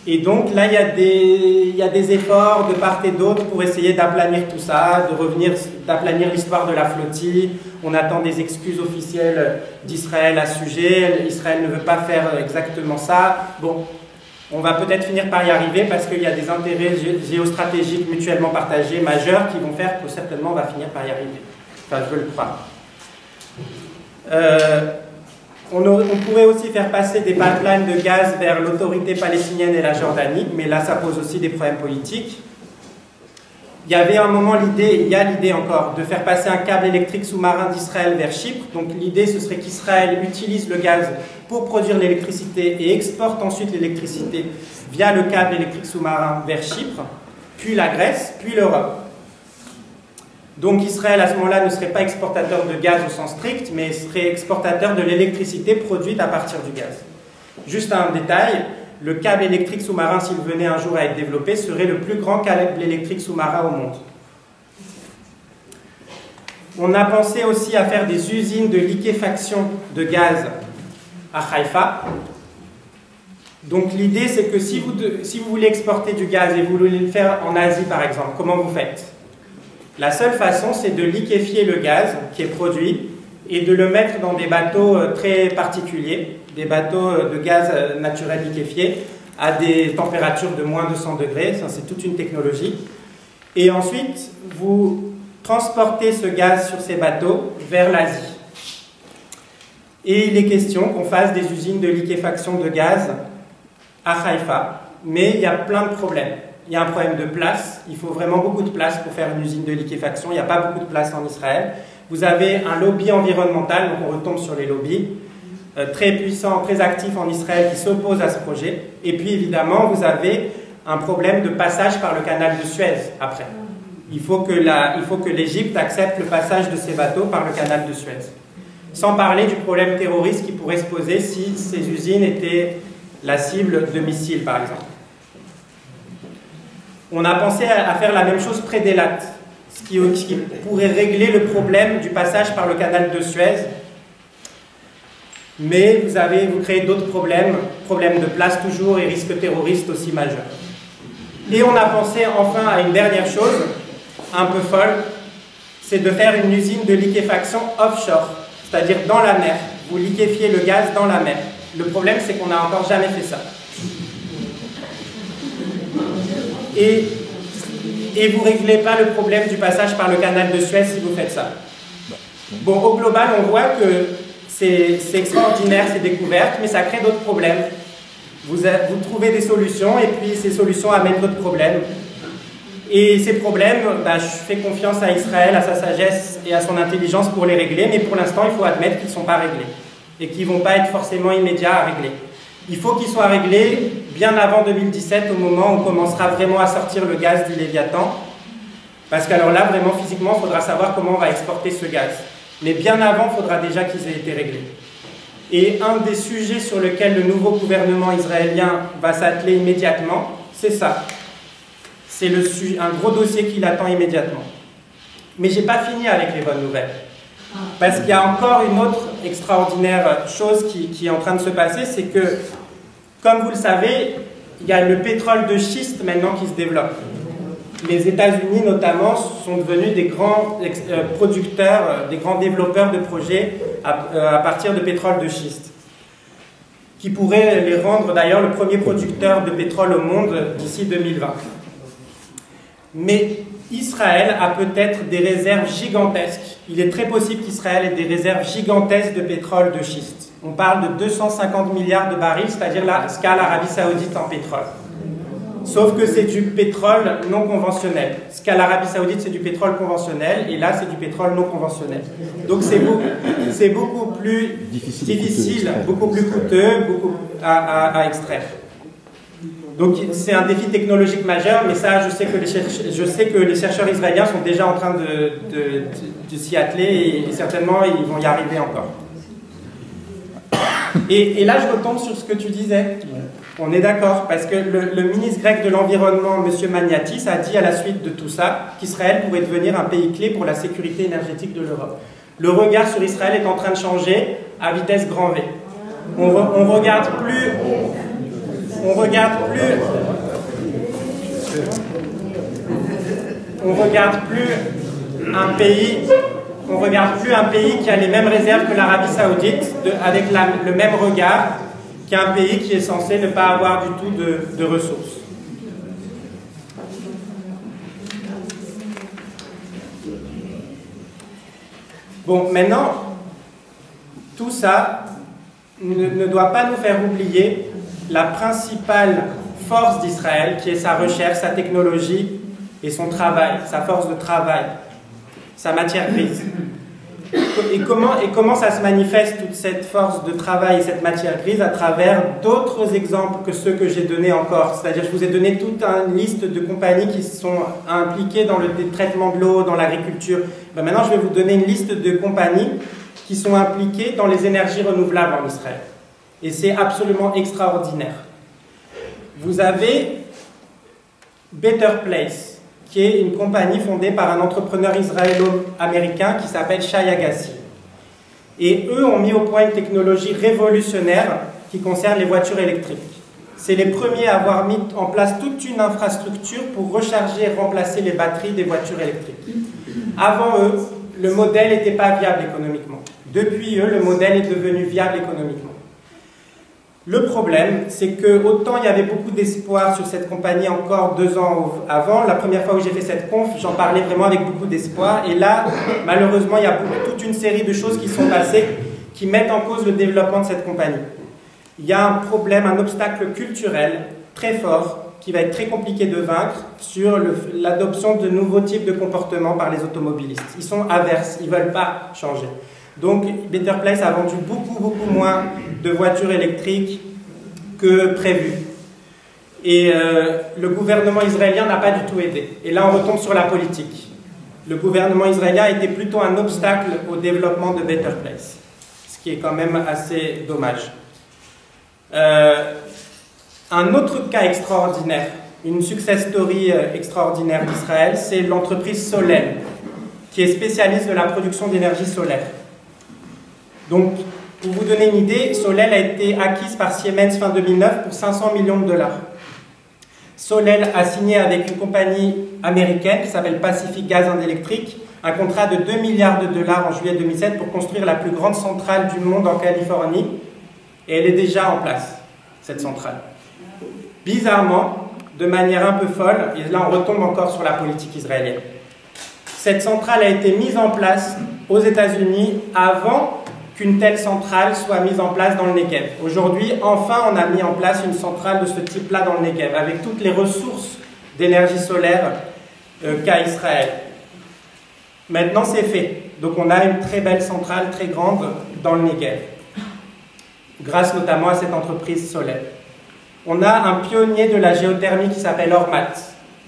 Et donc là, il y a des efforts de part et d'autre pour essayer d'aplanir tout ça, d'aplanir l'histoire de la flottille. On attend des excuses officielles d'Israël à ce sujet. Israël ne veut pas faire exactement ça. Bon, on va peut-être finir par y arriver parce qu'il y a des intérêts géostratégiques mutuellement partagés majeurs qui vont faire que certainement on va finir par y arriver. Enfin, je veux le croire. On pourrait aussi faire passer des pipelines de gaz vers l'autorité palestinienne et la Jordanie, mais là, ça pose aussi des problèmes politiques. Il y avait un moment l'idée, il y a l'idée encore, de faire passer un câble électrique sous-marin d'Israël vers Chypre. Donc l'idée, ce serait qu'Israël utilise le gaz pour produire l'électricité et exporte ensuite l'électricité via le câble électrique sous-marin vers Chypre, puis la Grèce, puis l'Europe. Donc Israël, à ce moment-là, ne serait pas exportateur de gaz au sens strict, mais serait exportateur de l'électricité produite à partir du gaz. Juste un détail, le câble électrique sous-marin, s'il venait un jour à être développé, serait le plus grand câble électrique sous-marin au monde. On a pensé aussi à faire des usines de liquéfaction de gaz à Haïfa. Donc l'idée, c'est que si vous voulez exporter du gaz et vous voulez le faire en Asie, par exemple, comment vous faites ? La seule façon, c'est de liquéfier le gaz qui est produit et de le mettre dans des bateaux très particuliers, des bateaux de gaz naturel liquéfié à des températures de moins de 100 degrés, ça c'est toute une technologie. Et ensuite, vous transportez ce gaz sur ces bateaux vers l'Asie. Et il est question qu'on fasse des usines de liquéfaction de gaz à Haïfa, mais il y a plein de problèmes. Il y a un problème de place, il faut vraiment beaucoup de place pour faire une usine de liquéfaction, il n'y a pas beaucoup de place en Israël. Vous avez un lobby environnemental, donc on retombe sur les lobbies, très puissant, très actif en Israël qui s'oppose à ce projet. Et puis évidemment, vous avez un problème de passage par le canal de Suez après. Il faut que l'Égypte accepte le passage de ces bateaux par le canal de Suez. Sans parler du problème terroriste qui pourrait se poser si ces usines étaient la cible de missiles, par exemple. On a pensé à faire la même chose près d'Eilat, ce qui pourrait régler le problème du passage par le canal de Suez. Mais vous créez d'autres problèmes de place toujours et risques terroristes aussi majeurs. Et on a pensé enfin à une dernière chose, un peu folle, c'est de faire une usine de liquéfaction offshore, c'est-à-dire dans la mer. Vous liquéfiez le gaz dans la mer. Le problème, c'est qu'on n'a encore jamais fait ça. Et vous ne réglez pas le problème du passage par le canal de Suez si vous faites ça. Bon, au global, on voit que c'est extraordinaire ces découvertes, mais ça crée d'autres problèmes. Vous trouvez des solutions et puis ces solutions amènent d'autres problèmes. Et ces problèmes, je fais confiance à Israël, à sa sagesse et à son intelligence pour les régler, mais pour l'instant, il faut admettre qu'ils ne sont pas réglés et qu'ils ne vont pas être forcément immédiats à régler. Il faut qu'ils soient réglés bien avant 2017, au moment où on commencera vraiment à sortir le gaz du Léviathan. Parce qu'alors là, vraiment, physiquement, il faudra savoir comment on va exporter ce gaz. Mais bien avant, il faudra déjà qu'ils aient été réglés. Et un des sujets sur lesquels le nouveau gouvernement israélien va s'atteler immédiatement, c'est ça. C'est un gros dossier qui l'attend immédiatement. Mais je n'ai pas fini avec les bonnes nouvelles. Parce qu'il y a encore une autre extraordinaire chose qui est en train de se passer, c'est que, comme vous le savez, il y a le pétrole de schiste maintenant qui se développe. Les États-Unis, notamment, sont devenus des grands producteurs, des grands développeurs de projets à partir de pétrole de schiste, qui pourraient les rendre d'ailleurs le premier producteur de pétrole au monde d'ici 2020. Mais Israël a peut-être des réserves gigantesques. Il est très possible qu'Israël ait des réserves gigantesques de pétrole de schiste. On parle de 250 milliards de barils, c'est-à-dire ce qu'a l'Arabie Saoudite en pétrole. Sauf que c'est du pétrole non conventionnel. Ce qu'a l'Arabie Saoudite, c'est du pétrole conventionnel, et là, c'est du pétrole non conventionnel. Donc c'est beaucoup plus difficile, beaucoup plus coûteux à extraire. Donc c'est un défi technologique majeur, mais ça, je sais que les chercheurs israéliens sont déjà en train de s'y atteler, et certainement, ils vont y arriver encore. Et là, je retombe sur ce que tu disais. On est d'accord, parce que le ministre grec de l'Environnement, M. Magnatis, a dit à la suite de tout ça qu'Israël pourrait devenir un pays clé pour la sécurité énergétique de l'Europe. Le regard sur Israël est en train de changer à vitesse grand V. On regarde plus un pays qui a les mêmes réserves que l'Arabie Saoudite avec le même regard qu'un pays qui est censé ne pas avoir du tout de ressources. Bon, maintenant, tout ça ne doit pas nous faire oublier la principale force d'Israël, qui est sa recherche, sa technologie et son travail, sa force de travail, sa matière grise. Et comment ça se manifeste, toute cette force de travail et cette matière grise, à travers d'autres exemples que ceux que j'ai donnés encore. C'est-à-dire, je vous ai donné toute une liste de compagnies qui sont impliquées dans le traitement de l'eau, dans l'agriculture. Ben maintenant, je vais vous donner une liste de compagnies qui sont impliquées dans les énergies renouvelables en Israël. Et c'est absolument extraordinaire. Vous avez Better Place, qui est une compagnie fondée par un entrepreneur israélo-américain qui s'appelle Shai Agassi. Et eux ont mis au point une technologie révolutionnaire qui concerne les voitures électriques. C'est les premiers à avoir mis en place toute une infrastructure pour recharger et remplacer les batteries des voitures électriques. Avant eux, le modèle n'était pas viable économiquement. Depuis eux, le modèle est devenu viable économiquement. Le problème, c'est que autant il y avait beaucoup d'espoir sur cette compagnie encore 2 ans avant, la première fois où j'ai fait cette conf, j'en parlais vraiment avec beaucoup d'espoir, et là, malheureusement, il y a toute une série de choses qui sont passées qui mettent en cause le développement de cette compagnie. Il y a un problème, un obstacle culturel très fort, qui va être très compliqué de vaincre sur l'adoption de nouveaux types de comportements par les automobilistes. Ils sont averses, ils ne veulent pas changer. Donc, Better Place a vendu beaucoup moins de voitures électriques que prévu. Et le gouvernement israélien n'a pas du tout aidé. Et là, on retombe sur la politique. Le gouvernement israélien a été plutôt un obstacle au développement de Better Place, ce qui est quand même assez dommage. Un autre cas extraordinaire, une success story extraordinaire d'Israël, c'est l'entreprise Solel, qui est spécialiste de la production d'énergie solaire. Donc, pour vous donner une idée, Solel a été acquise par Siemens fin 2009 pour 500 millions de dollars. Solel a signé avec une compagnie américaine qui s'appelle Pacific Gas and Electric un contrat de 2 milliards de dollars en juillet 2007 pour construire la plus grande centrale du monde en Californie. Et elle est déjà en place, cette centrale. Bizarrement, de manière un peu folle, et là on retombe encore sur la politique israélienne, cette centrale a été mise en place aux États-Unis avant qu'une telle centrale soit mise en place dans le Negev. Aujourd'hui, enfin, on a mis en place une centrale de ce type-là dans le Negev, avec toutes les ressources d'énergie solaire qu'a Israël. Maintenant, c'est fait. Donc, on a une très belle centrale, très grande, dans le Negev, grâce notamment à cette entreprise solaire. On a un pionnier de la géothermie qui s'appelle Ormat,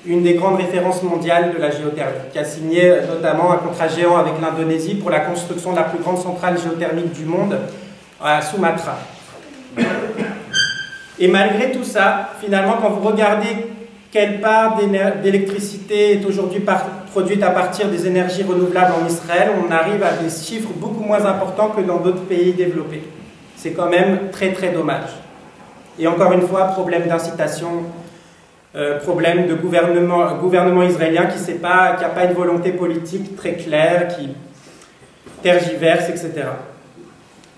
une des grandes références mondiales de la géothermie, qui a signé notamment un contrat géant avec l'Indonésie pour la construction de la plus grande centrale géothermique du monde à Sumatra. Et malgré tout ça, finalement, quand vous regardez quelle part d'électricité est aujourd'hui produite à partir des énergies renouvelables en Israël, on arrive à des chiffres beaucoup moins importants que dans d'autres pays développés. C'est quand même très dommage. Et encore une fois, problème d'incitation, problème de gouvernement israélien qui n'a pas une volonté politique très claire, qui tergiverse, etc.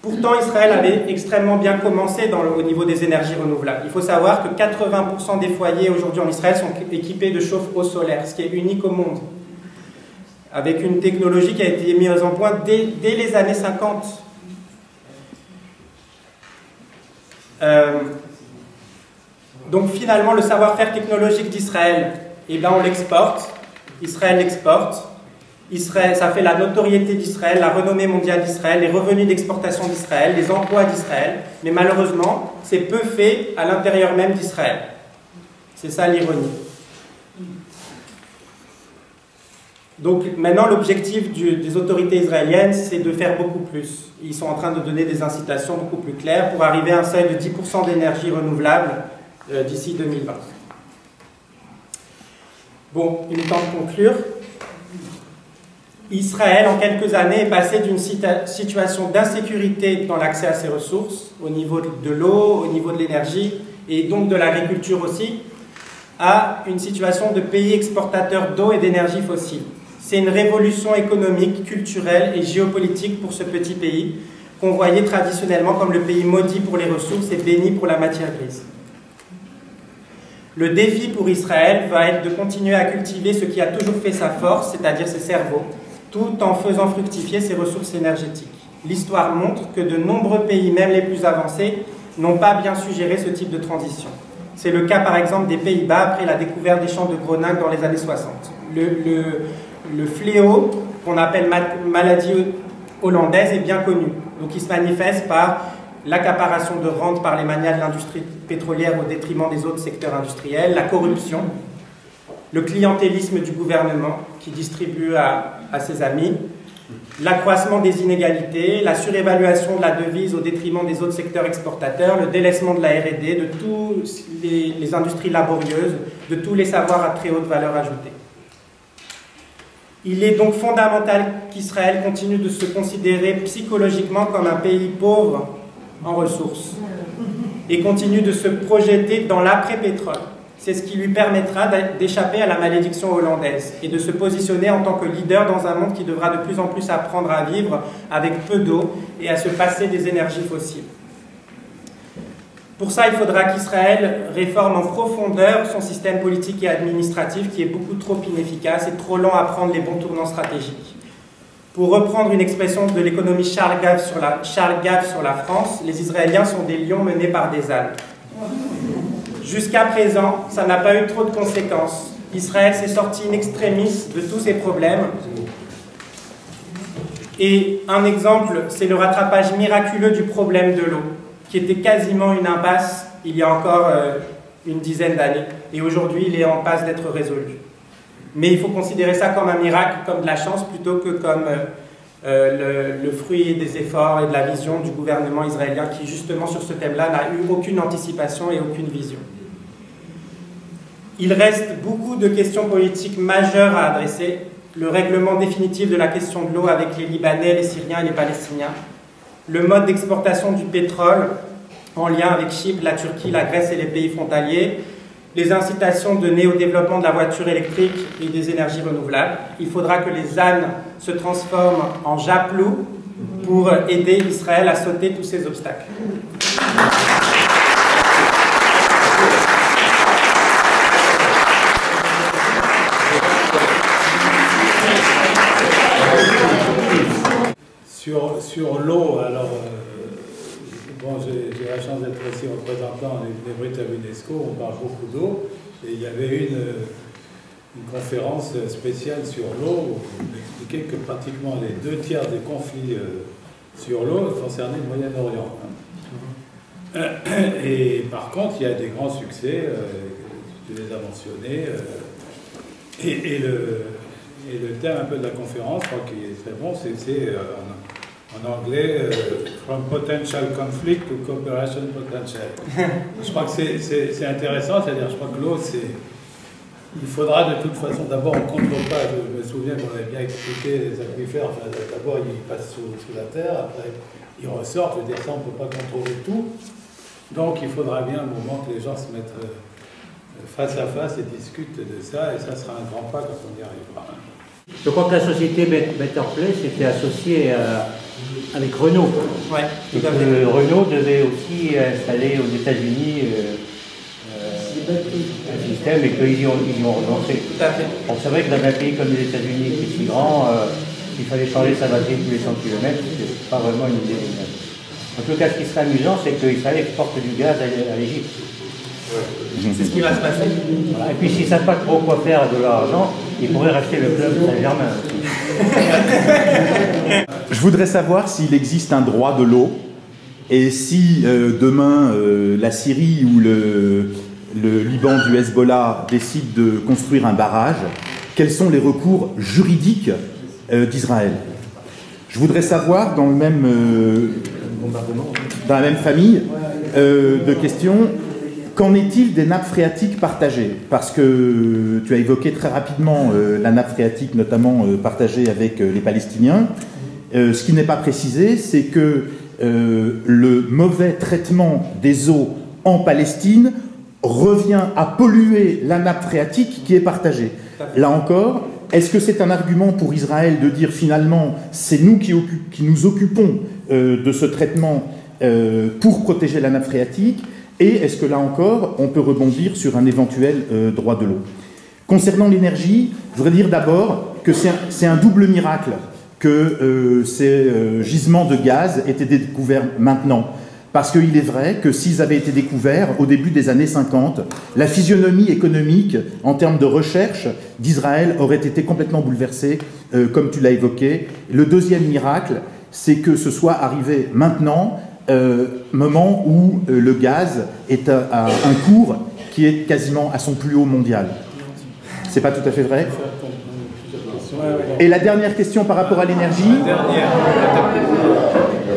Pourtant, Israël avait extrêmement bien commencé au niveau des énergies renouvelables. Il faut savoir que 80% des foyers aujourd'hui en Israël sont équipés de chauffe-eau solaire, ce qui est unique au monde, avec une technologie qui a été mise en point dès les années 50. Donc finalement, le savoir-faire technologique d'Israël, eh ben, on l'exporte, Israël l'exporte, ça fait la notoriété d'Israël, la renommée mondiale d'Israël, les revenus d'exportation d'Israël, les emplois d'Israël, mais malheureusement, c'est peu fait à l'intérieur même d'Israël. C'est ça l'ironie. Donc maintenant, l'objectif des autorités israéliennes, c'est de faire beaucoup plus. Ils sont en train de donner des incitations beaucoup plus claires pour arriver à un seuil de 10% d'énergie renouvelable d'ici 2020. Bon, il est temps de conclure. Israël, en quelques années, est passé d'une situation d'insécurité dans l'accès à ses ressources, au niveau de l'eau, au niveau de l'énergie, et donc de l'agriculture aussi, à une situation de pays exportateur d'eau et d'énergie fossile. C'est une révolution économique, culturelle et géopolitique pour ce petit pays, qu'on voyait traditionnellement comme le pays maudit pour les ressources et béni pour la matière grise. Le défi pour Israël va être de continuer à cultiver ce qui a toujours fait sa force, c'est-à-dire ses cerveaux, tout en faisant fructifier ses ressources énergétiques. L'histoire montre que de nombreux pays, même les plus avancés, n'ont pas bien su gérer ce type de transition. C'est le cas par exemple des Pays-Bas après la découverte des champs de Groningue dans les années 60. Le fléau qu'on appelle maladie hollandaise est bien connu. Donc il se manifeste par l'accaparation de rentes par les magnats de l'industrie pétrolière au détriment des autres secteurs industriels, la corruption, le clientélisme du gouvernement qui distribue à ses amis, l'accroissement des inégalités, la surévaluation de la devise au détriment des autres secteurs exportateurs, le délaissement de la R&D, de toutes les industries laborieuses, de tous les savoirs à très haute valeur ajoutée. Il est donc fondamental qu'Israël continue de se considérer psychologiquement comme un pays pauvre en ressources et continue de se projeter dans l'après-pétrole. C'est ce qui lui permettra d'échapper à la malédiction hollandaise et de se positionner en tant que leader dans un monde qui devra de plus en plus apprendre à vivre avec peu d'eau et à se passer des énergies fossiles. Pour ça, il faudra qu'Israël réforme en profondeur son système politique et administratif qui est beaucoup trop inefficace et trop lent à prendre les bons tournants stratégiques. Pour reprendre une expression de l'économie Charles Gave sur la France, les Israéliens sont des lions menés par des ânes. Jusqu'à présent, ça n'a pas eu trop de conséquences. Israël s'est sorti in extremis de tous ces problèmes. Et un exemple, c'est le rattrapage miraculeux du problème de l'eau, qui était quasiment une impasse il y a encore une dizaine d'années. Et aujourd'hui, il est en passe d'être résolu. Mais il faut considérer ça comme un miracle, comme de la chance, plutôt que comme le fruit des efforts et de la vision du gouvernement israélien qui, justement, sur ce thème-là, n'a eu aucune anticipation et aucune vision. Il reste beaucoup de questions politiques majeures à adresser. Le règlement définitif de la question de l'eau avec les Libanais, les Syriens et les Palestiniens. Le mode d'exportation du pétrole en lien avec Chypre, la Turquie, la Grèce et les pays frontaliers. Les incitations données au développement de la voiture électrique et des énergies renouvelables. Il faudra que les ânes se transforment en javelot pour aider Israël à sauter tous ces obstacles. Sur l'eau, alors, bon, j'ai la chance d'être aussi représentant des Britanniques à l'UNESCO, on parle beaucoup d'eau, et il y avait une conférence spéciale sur l'eau où on expliquait que pratiquement les 2/3 des conflits sur l'eau concernaient le Moyen-Orient. Et par contre, il y a des grands succès, tu les as mentionnés, et le thème un peu de la conférence, je crois qu'il est très bon, c'est en anglais, From Potential Conflict to Cooperation Potential. Je crois que c'est intéressant, c'est-à-dire je crois que l'eau, il faudra de toute façon, d'abord on ne contrôle pas, je me souviens qu'on avait bien expliqué les aquifères, enfin, d'abord ils passent sous la terre, après ils ressortent, je veux dire ça on ne peut pas contrôler tout, donc il faudra bien un moment que les gens se mettent face à face et discutent de ça, et ça sera un grand pas quand on y arrivera. Je crois que la société Better Place était associée avec Renault. Ouais, et que Renault devait aussi installer aux États-Unis un système et qu'ils y ont renoncé. Tout à fait. Bon, c'est vrai que dans un pays comme les États-Unis qui est si grand, il fallait changer sa batterie tous les 100 km, c'est pas vraiment une idée. En tout cas, ce qui serait amusant, c'est qu'Israël exporte du gaz à l'Égypte. C'est ce qui va se passer. Voilà. Et puis s'ils ne savent pas trop quoi faire de leur argent, ils pourraient racheter le club Saint-Germain. Je voudrais savoir s'il existe un droit de l'eau et si demain la Syrie ou le Liban du Hezbollah décident de construire un barrage, quels sont les recours juridiques d'Israël? Je voudrais savoir, dans la même famille de questions, Qu'en est-il des nappes phréatiques partagées? Parce que tu as évoqué très rapidement la nappe phréatique, notamment partagée avec les Palestiniens. Ce qui n'est pas précisé, c'est que le mauvais traitement des eaux en Palestine revient à polluer la nappe phréatique qui est partagée. Là encore, est-ce que c'est un argument pour Israël de dire finalement c'est nous qui nous occupons de ce traitement pour protéger la nappe phréatique? Et est-ce que là encore, on peut rebondir sur un éventuel droit de l'eau? Concernant l'énergie, je voudrais dire d'abord que c'est un double miracle que ces gisements de gaz aient été découverts maintenant. Parce qu'il est vrai que s'ils avaient été découverts au début des années 50, la physionomie économique en termes de recherche d'Israël aurait été complètement bouleversée, comme tu l'as évoqué. Le deuxième miracle, c'est que ce soit arrivé maintenant, moment où le gaz est à un cours qui est quasiment à son plus haut mondial. C'est pas tout à fait vrai? Et la dernière question par rapport à l'énergie.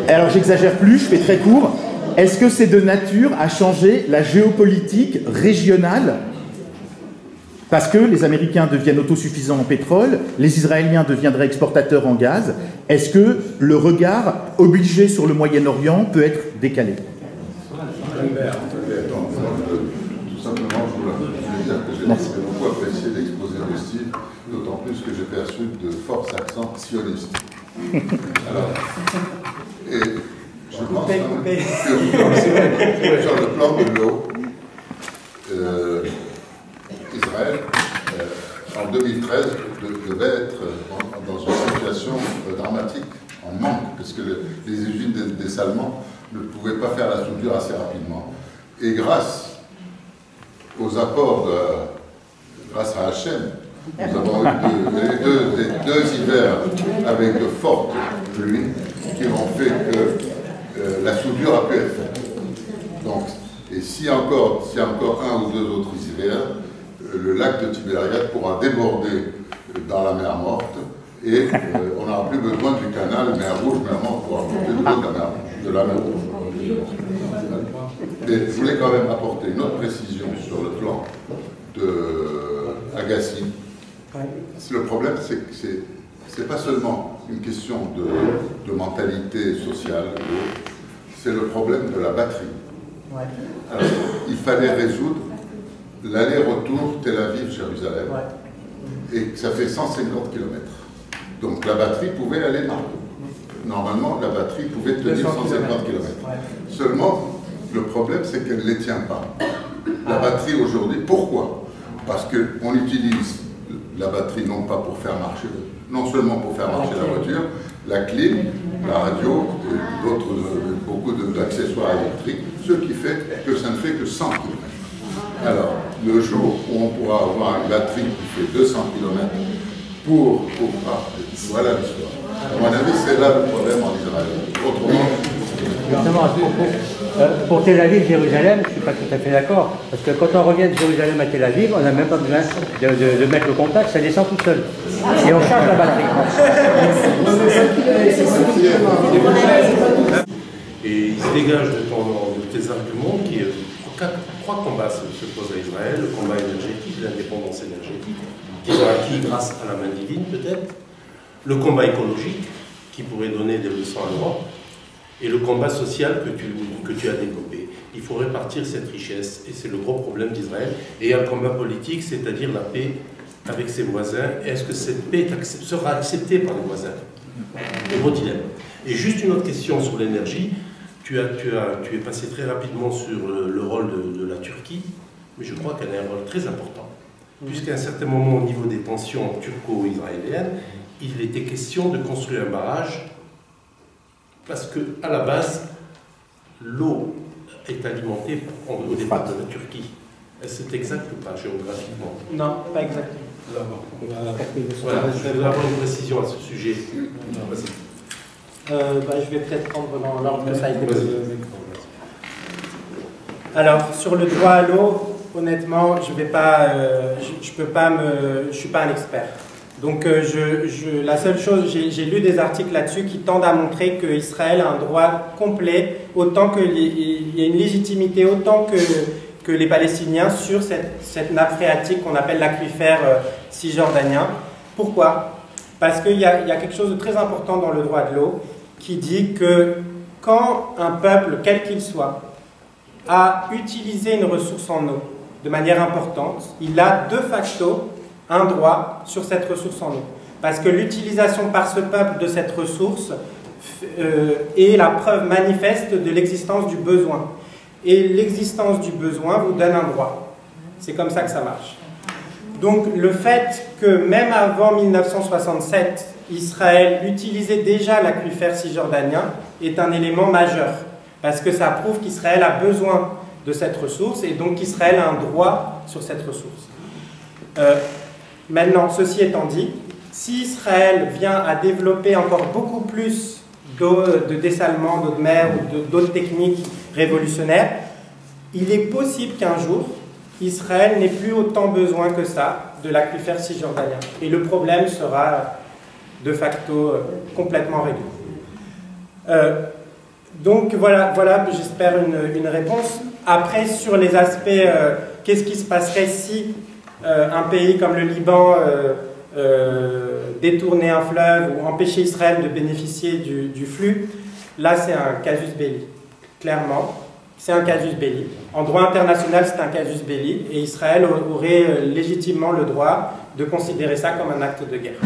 Alors j'exagère plus, je fais très court. Est-ce que c'est de nature à changer la géopolitique régionale? Parce que les Américains deviennent autosuffisants en pétrole, les Israéliens deviendraient exportateurs en gaz. Est-ce que le regard obligé sur le Moyen-Orient peut être décalé? Tout simplement, je voulais dire que j'ai beaucoup apprécié l'exposé de Steve, d'autant plus que j'ai perçu de forts accents sionistes. Alors, et je pense que sur le plan de l'eau, Israël, en 2013, devait être dans une situation dramatique, en manque, parce que les usines de dessalement ne pouvaient pas faire la soudure assez rapidement. Et grâce aux apports, grâce à Hachem, nous avons eu deux hivers avec de fortes pluies qui ont fait que la soudure a pu être faite. Donc, et s'il y a encore un ou deux autres hivers, le lac de Tibériade pourra déborder dans la mer Morte et on n'aura plus besoin du canal mer Rouge, mer Morte pour apporter de l'eau de la mer Rouge. Mais je voulais quand même apporter une autre précision sur le plan de Agassi. Le problème, c'est que c'est pas seulement une question de mentalité sociale, c'est le problème de la batterie. Alors, il fallait résoudre l'aller-retour Tel Aviv-Jérusalem, et ça fait 150 km. Donc la batterie pouvait aller partout. Normalement, la batterie pouvait tenir 150 km. Seulement, le problème, c'est qu'elle ne les tient pas. La batterie aujourd'hui, pourquoi? Parce qu'on utilise la batterie non pas pour faire marcher, non seulement pour faire marcher la voiture, la clim, la radio, beaucoup d'accessoires électriques, ce qui fait que ça ne fait que 100 km. Alors, le jour où on pourra avoir une batterie qui fait 200 km voilà l'histoire. À mon avis, c'est là le problème en Israël. Autrement... Justement, pour Tel Aviv, Jérusalem, je ne suis pas tout à fait d'accord. Parce que quand on revient de Jérusalem à Tel Aviv, on n'a même pas besoin de mettre le contact, ça descend tout seul. Et on charge la batterie. Et il se dégage de tes arguments qui trois combats se posent à Israël: le combat énergétique, l'indépendance énergétique, qu'ils ont acquis grâce à la main divine peut-être, le combat écologique, qui pourrait donner des leçons à l'Europe, et le combat social que tu as développé. Il faut répartir cette richesse, et c'est le gros problème d'Israël. Et il y a le combat politique, c'est-à-dire la paix avec ses voisins. Est-ce que cette paix sera acceptée par les voisins? Le gros dilemme. Et juste une autre question sur l'énergie. Tu es passé très rapidement sur le rôle de la Turquie, mais je crois qu'elle a un rôle très important. Puisqu'à un certain moment, au niveau des tensions turco-israéliennes, il était question de construire un barrage, parce qu'à la base, l'eau est alimentée au départ de la Turquie. C'est exact ou pas, géographiquement? Non, pas exactement. Voilà, je voudrais avoir une précision à ce sujet. Je vais peut-être prendre dans l'ordre que ça a été posé. Alors, sur le droit à l'eau, honnêtement, je suis pas un expert. Donc, la seule chose, j'ai lu des articles là-dessus qui tendent à montrer qu'Israël a un droit complet, autant qu'il y a une légitimité, autant que les Palestiniens sur cette nappe phréatique qu'on appelle l'aquifère cisjordanien. Pourquoi? Parce qu'il y a quelque chose de très important dans le droit de l'eau qui dit que quand un peuple, quel qu'il soit, a utilisé une ressource en eau de manière importante, il a de facto un droit sur cette ressource en eau. Parce que l'utilisation par ce peuple de cette ressource est la preuve manifeste de l'existence du besoin. Et l'existence du besoin vous donne un droit. C'est comme ça que ça marche. Donc le fait que même avant 1967, Israël utilisait déjà l'aquifère cisjordanien est un élément majeur. Parce que ça prouve qu'Israël a besoin de cette ressource et donc qu'Israël a un droit sur cette ressource. Maintenant, ceci étant dit, si Israël vient à développer encore beaucoup plus d'eau de dessalement, d'eau de mer ou d'autres techniques révolutionnaires, il est possible qu'un jour, Israël n'ait plus autant besoin que ça de l'aquifère cisjordanien. Et le problème sera de facto complètement réglé. Donc voilà j'espère une réponse. Après, sur les aspects, qu'est-ce qui se passerait si un pays comme le Liban détournait un fleuve ou empêchait Israël de bénéficier du flux? Là, c'est un casus belli. Clairement, c'est un casus belli. En droit international, c'est un casus belli. Et Israël aurait légitimement le droit de considérer ça comme un acte de guerre.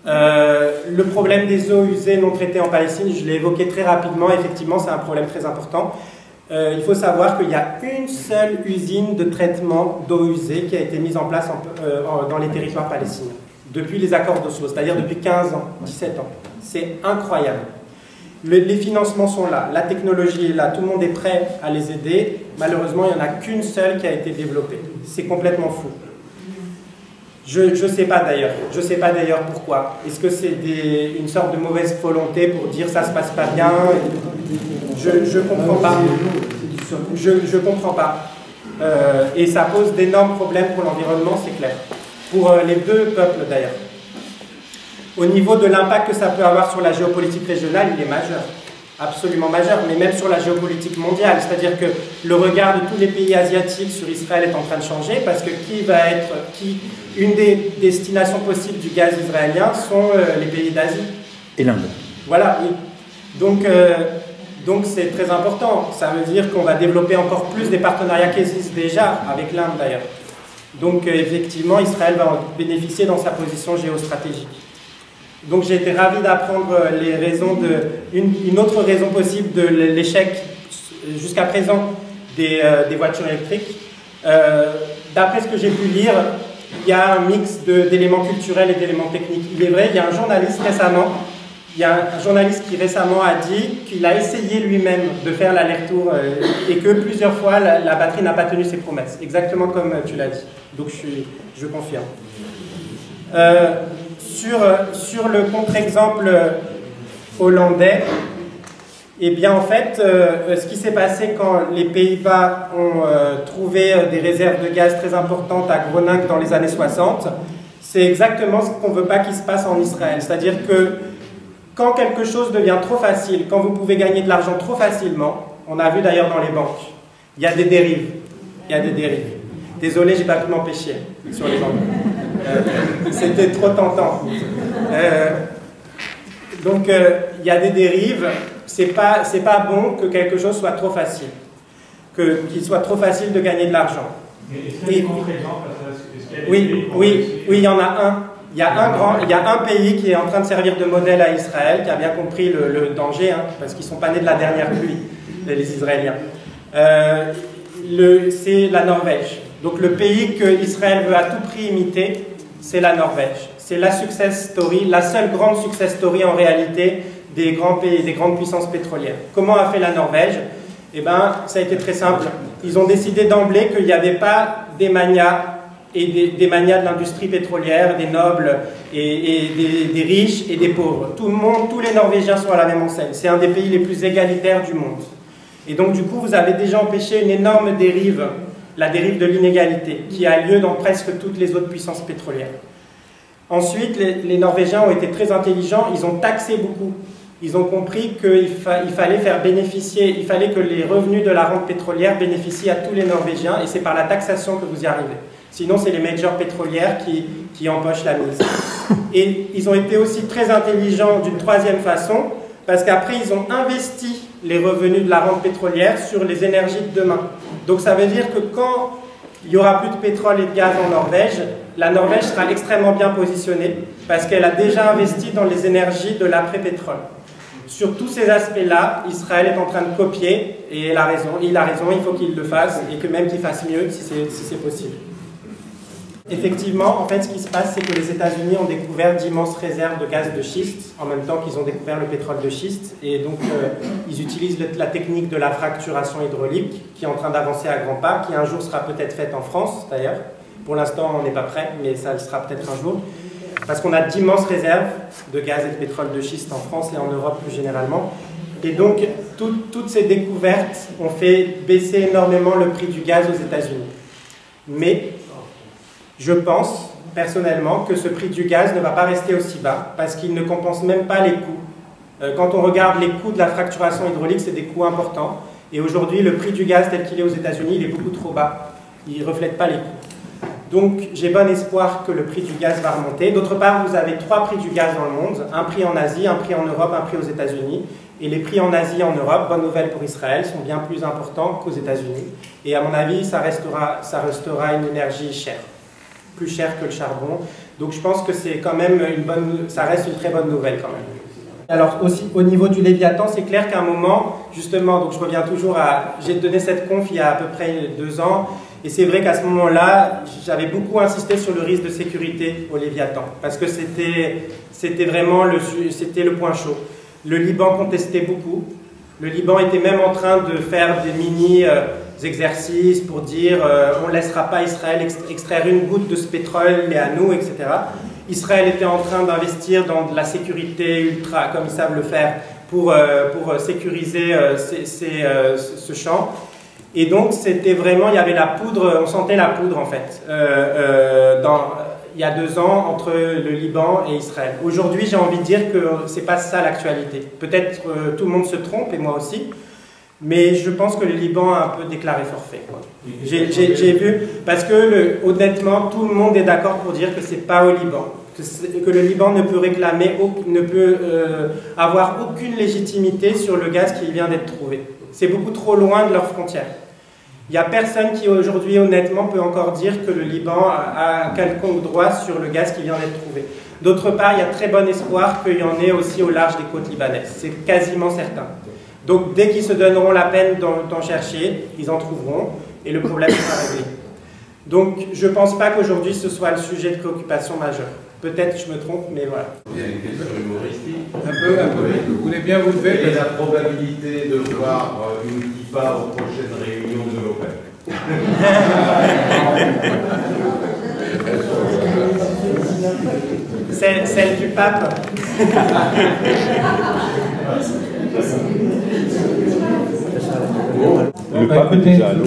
Le problème des eaux usées non traitées en Palestine, je l'ai évoqué très rapidement, effectivement c'est un problème très important. Il faut savoir qu'il y a une seule usine de traitement d'eau usée qui a été mise en place dans les territoires palestiniens, depuis les accords d'Oslo, c'est-à-dire depuis 15 ans, 17 ans. C'est incroyable. Les financements sont là, la technologie est là, tout le monde est prêt à les aider. Malheureusement, il n'y en a qu'une seule qui a été développée. C'est complètement fou. Je ne sais pas d'ailleurs pourquoi. Est-ce que c'est une sorte de mauvaise volonté pour dire ça se passe pas bien? Je ne comprends pas. Je comprends pas. Et ça pose d'énormes problèmes pour l'environnement, c'est clair. Pour les deux peuples d'ailleurs. Au niveau de l'impact que ça peut avoir sur la géopolitique régionale, il est majeur. Absolument majeur, mais même sur la géopolitique mondiale. C'est-à-dire que le regard de tous les pays asiatiques sur Israël est en train de changer parce que une des destinations possibles du gaz israélien sont les pays d'Asie. Et l'Inde. Voilà, oui. Donc c'est très important. Ça veut dire qu'on va développer encore plus des partenariats qui existent déjà, avec l'Inde d'ailleurs. Donc effectivement, Israël va en bénéficier dans sa position géostratégique. Donc j'ai été ravi d'apprendre les raisons une autre raison possible de l'échec jusqu'à présent des voitures électriques. D'après ce que j'ai pu lire, il y a un mix d'éléments culturels et d'éléments techniques. Il est vrai, il y a un journaliste qui récemment a dit qu'il a essayé lui-même de faire l'aller-retour et que plusieurs fois la batterie n'a pas tenu ses promesses, exactement comme tu l'as dit. Donc je confirme. Sur le contre-exemple hollandais, eh bien en fait, ce qui s'est passé quand les Pays-Bas ont trouvé des réserves de gaz très importantes à Groningen dans les années 60, c'est exactement ce qu'on ne veut pas qu'il se passe en Israël. C'est-à-dire que quand quelque chose devient trop facile, quand vous pouvez gagner de l'argent trop facilement, on a vu d'ailleurs dans les banques, il y a des dérives. Désolé, j'ai pas pu m'empêcher sur les banques. C'était trop tentant. Donc, il y a des dérives. C'est pas bon que quelque chose soit trop facile. Qu'il soit trop facile de gagner de l'argent. Oui, il y en a un. Il y a un pays qui est en train de servir de modèle à Israël, qui a bien compris le danger, parce qu'ils ne sont pas nés de la dernière pluie, les Israéliens. C'est la Norvège. Donc le pays que Israël veut à tout prix imiter, c'est la Norvège. C'est la success story, la seule grande success story en réalité des grands pays, des grandes puissances pétrolières. Comment a fait la Norvège? Eh bien, ça a été très simple. Ils ont décidé d'emblée qu'il n'y avait pas des manias et des manias de l'industrie pétrolière, des nobles et des riches et des pauvres. Tous les Norvégiens sont à la même enseigne. C'est un des pays les plus égalitaires du monde. Et donc du coup, vous avez déjà empêché une énorme dérive, la dérive de l'inégalité, qui a lieu dans presque toutes les autres puissances pétrolières. Ensuite, les Norvégiens ont été très intelligents, ils ont taxé beaucoup ils ont compris qu'il fallait faire bénéficier, il fallait que les revenus de la rente pétrolière bénéficient à tous les Norvégiens, et c'est par la taxation que vous y arrivez. Sinon, c'est les majors pétrolières qui empochent la mise. Et ils ont été aussi très intelligents d'une troisième façon, parce qu'après, ils ont investi les revenus de la rente pétrolière sur les énergies de demain. Donc ça veut dire que quand il n'y aura plus de pétrole et de gaz en Norvège, la Norvège sera extrêmement bien positionnée, parce qu'elle a déjà investi dans les énergies de l'après-pétrole. Sur tous ces aspects-là, Israël est en train de copier, et il a raison, il faut qu'il le fasse, et que même qu'il fasse mieux si c'est possible. Effectivement, en fait, ce qui se passe, c'est que les États-Unis ont découvert d'immenses réserves de gaz de schiste, en même temps qu'ils ont découvert le pétrole de schiste, et donc ils utilisent la technique de la fracturation hydraulique, qui est en train d'avancer à grands pas, qui un jour sera peut-être faite en France, d'ailleurs. Pour l'instant, on n'est pas prêt, mais ça le sera peut-être un jour. Parce qu'on a d'immenses réserves de gaz et de pétrole de schiste en France et en Europe plus généralement. Et donc, toutes ces découvertes ont fait baisser énormément le prix du gaz aux États-Unis. Mais je pense, personnellement, que ce prix du gaz ne va pas rester aussi bas, parce qu'il ne compense même pas les coûts. Quand on regarde les coûts de la fracturation hydraulique, c'est des coûts importants. Et aujourd'hui, le prix du gaz tel qu'il est aux États-Unis, il est beaucoup trop bas. Il ne reflète pas les coûts. Donc, j'ai bon espoir que le prix du gaz va remonter. D'autre part, vous avez 3 prix du gaz dans le monde. Un prix en Asie, un prix en Europe, un prix aux États-Unis. Et les prix en Asie et en Europe, bonne nouvelle pour Israël, sont bien plus importants qu'aux États-Unis. Et à mon avis, ça restera une énergie chère. Plus chère que le charbon. Donc, je pense que c'est quand même ça reste une très bonne nouvelle quand même. Alors aussi au niveau du Léviathan, c'est clair qu'à un moment, justement, donc je reviens toujours j'ai donné cette conf il y a à peu près 2 ans, et c'est vrai qu'à ce moment-là, j'avais beaucoup insisté sur le risque de sécurité au Léviathan, parce que c'était vraiment le point chaud. Le Liban contestait beaucoup, le Liban était même en train de faire des mini-exercices pour dire on ne laissera pas Israël extraire une goutte de ce pétrole, il est à nous, etc. Israël était en train d'investir dans de la sécurité ultra, comme ils savent le faire, pour sécuriser ce champ. Et donc, c'était vraiment, il y avait la poudre, on sentait la poudre en fait, il y a 2 ans, entre le Liban et Israël. Aujourd'hui, j'ai envie de dire que c'est pas ça l'actualité. Peut-être tout le monde se trompe, et moi aussi, mais je pense que le Liban a un peu déclaré forfait. J'ai vu, parce que honnêtement, tout le monde est d'accord pour dire que c'est pas au Liban. Que le Liban ne peut avoir aucune légitimité sur le gaz qui vient d'être trouvé. C'est beaucoup trop loin de leurs frontières. Il n'y a personne qui aujourd'hui honnêtement peut encore dire que le Liban a un quelconque droit sur le gaz qui vient d'être trouvé. D'autre part, il y a très bon espoir qu'il y en ait aussi au large des côtes libanaises. C'est quasiment certain. Donc dès qu'ils se donneront la peine d'en chercher, ils en trouveront et le problème sera réglé. Donc je ne pense pas qu'aujourd'hui ce soit le sujet de préoccupation majeure. Peut-être je me trompe, mais voilà. Il y a une question humoristique. Un peu. Vous voulez bien vous lever? Quelle est la probabilité de voir une kippa aux prochaines réunions de l'OPEP? Celle du pape. Le pape est déjà à l'eau.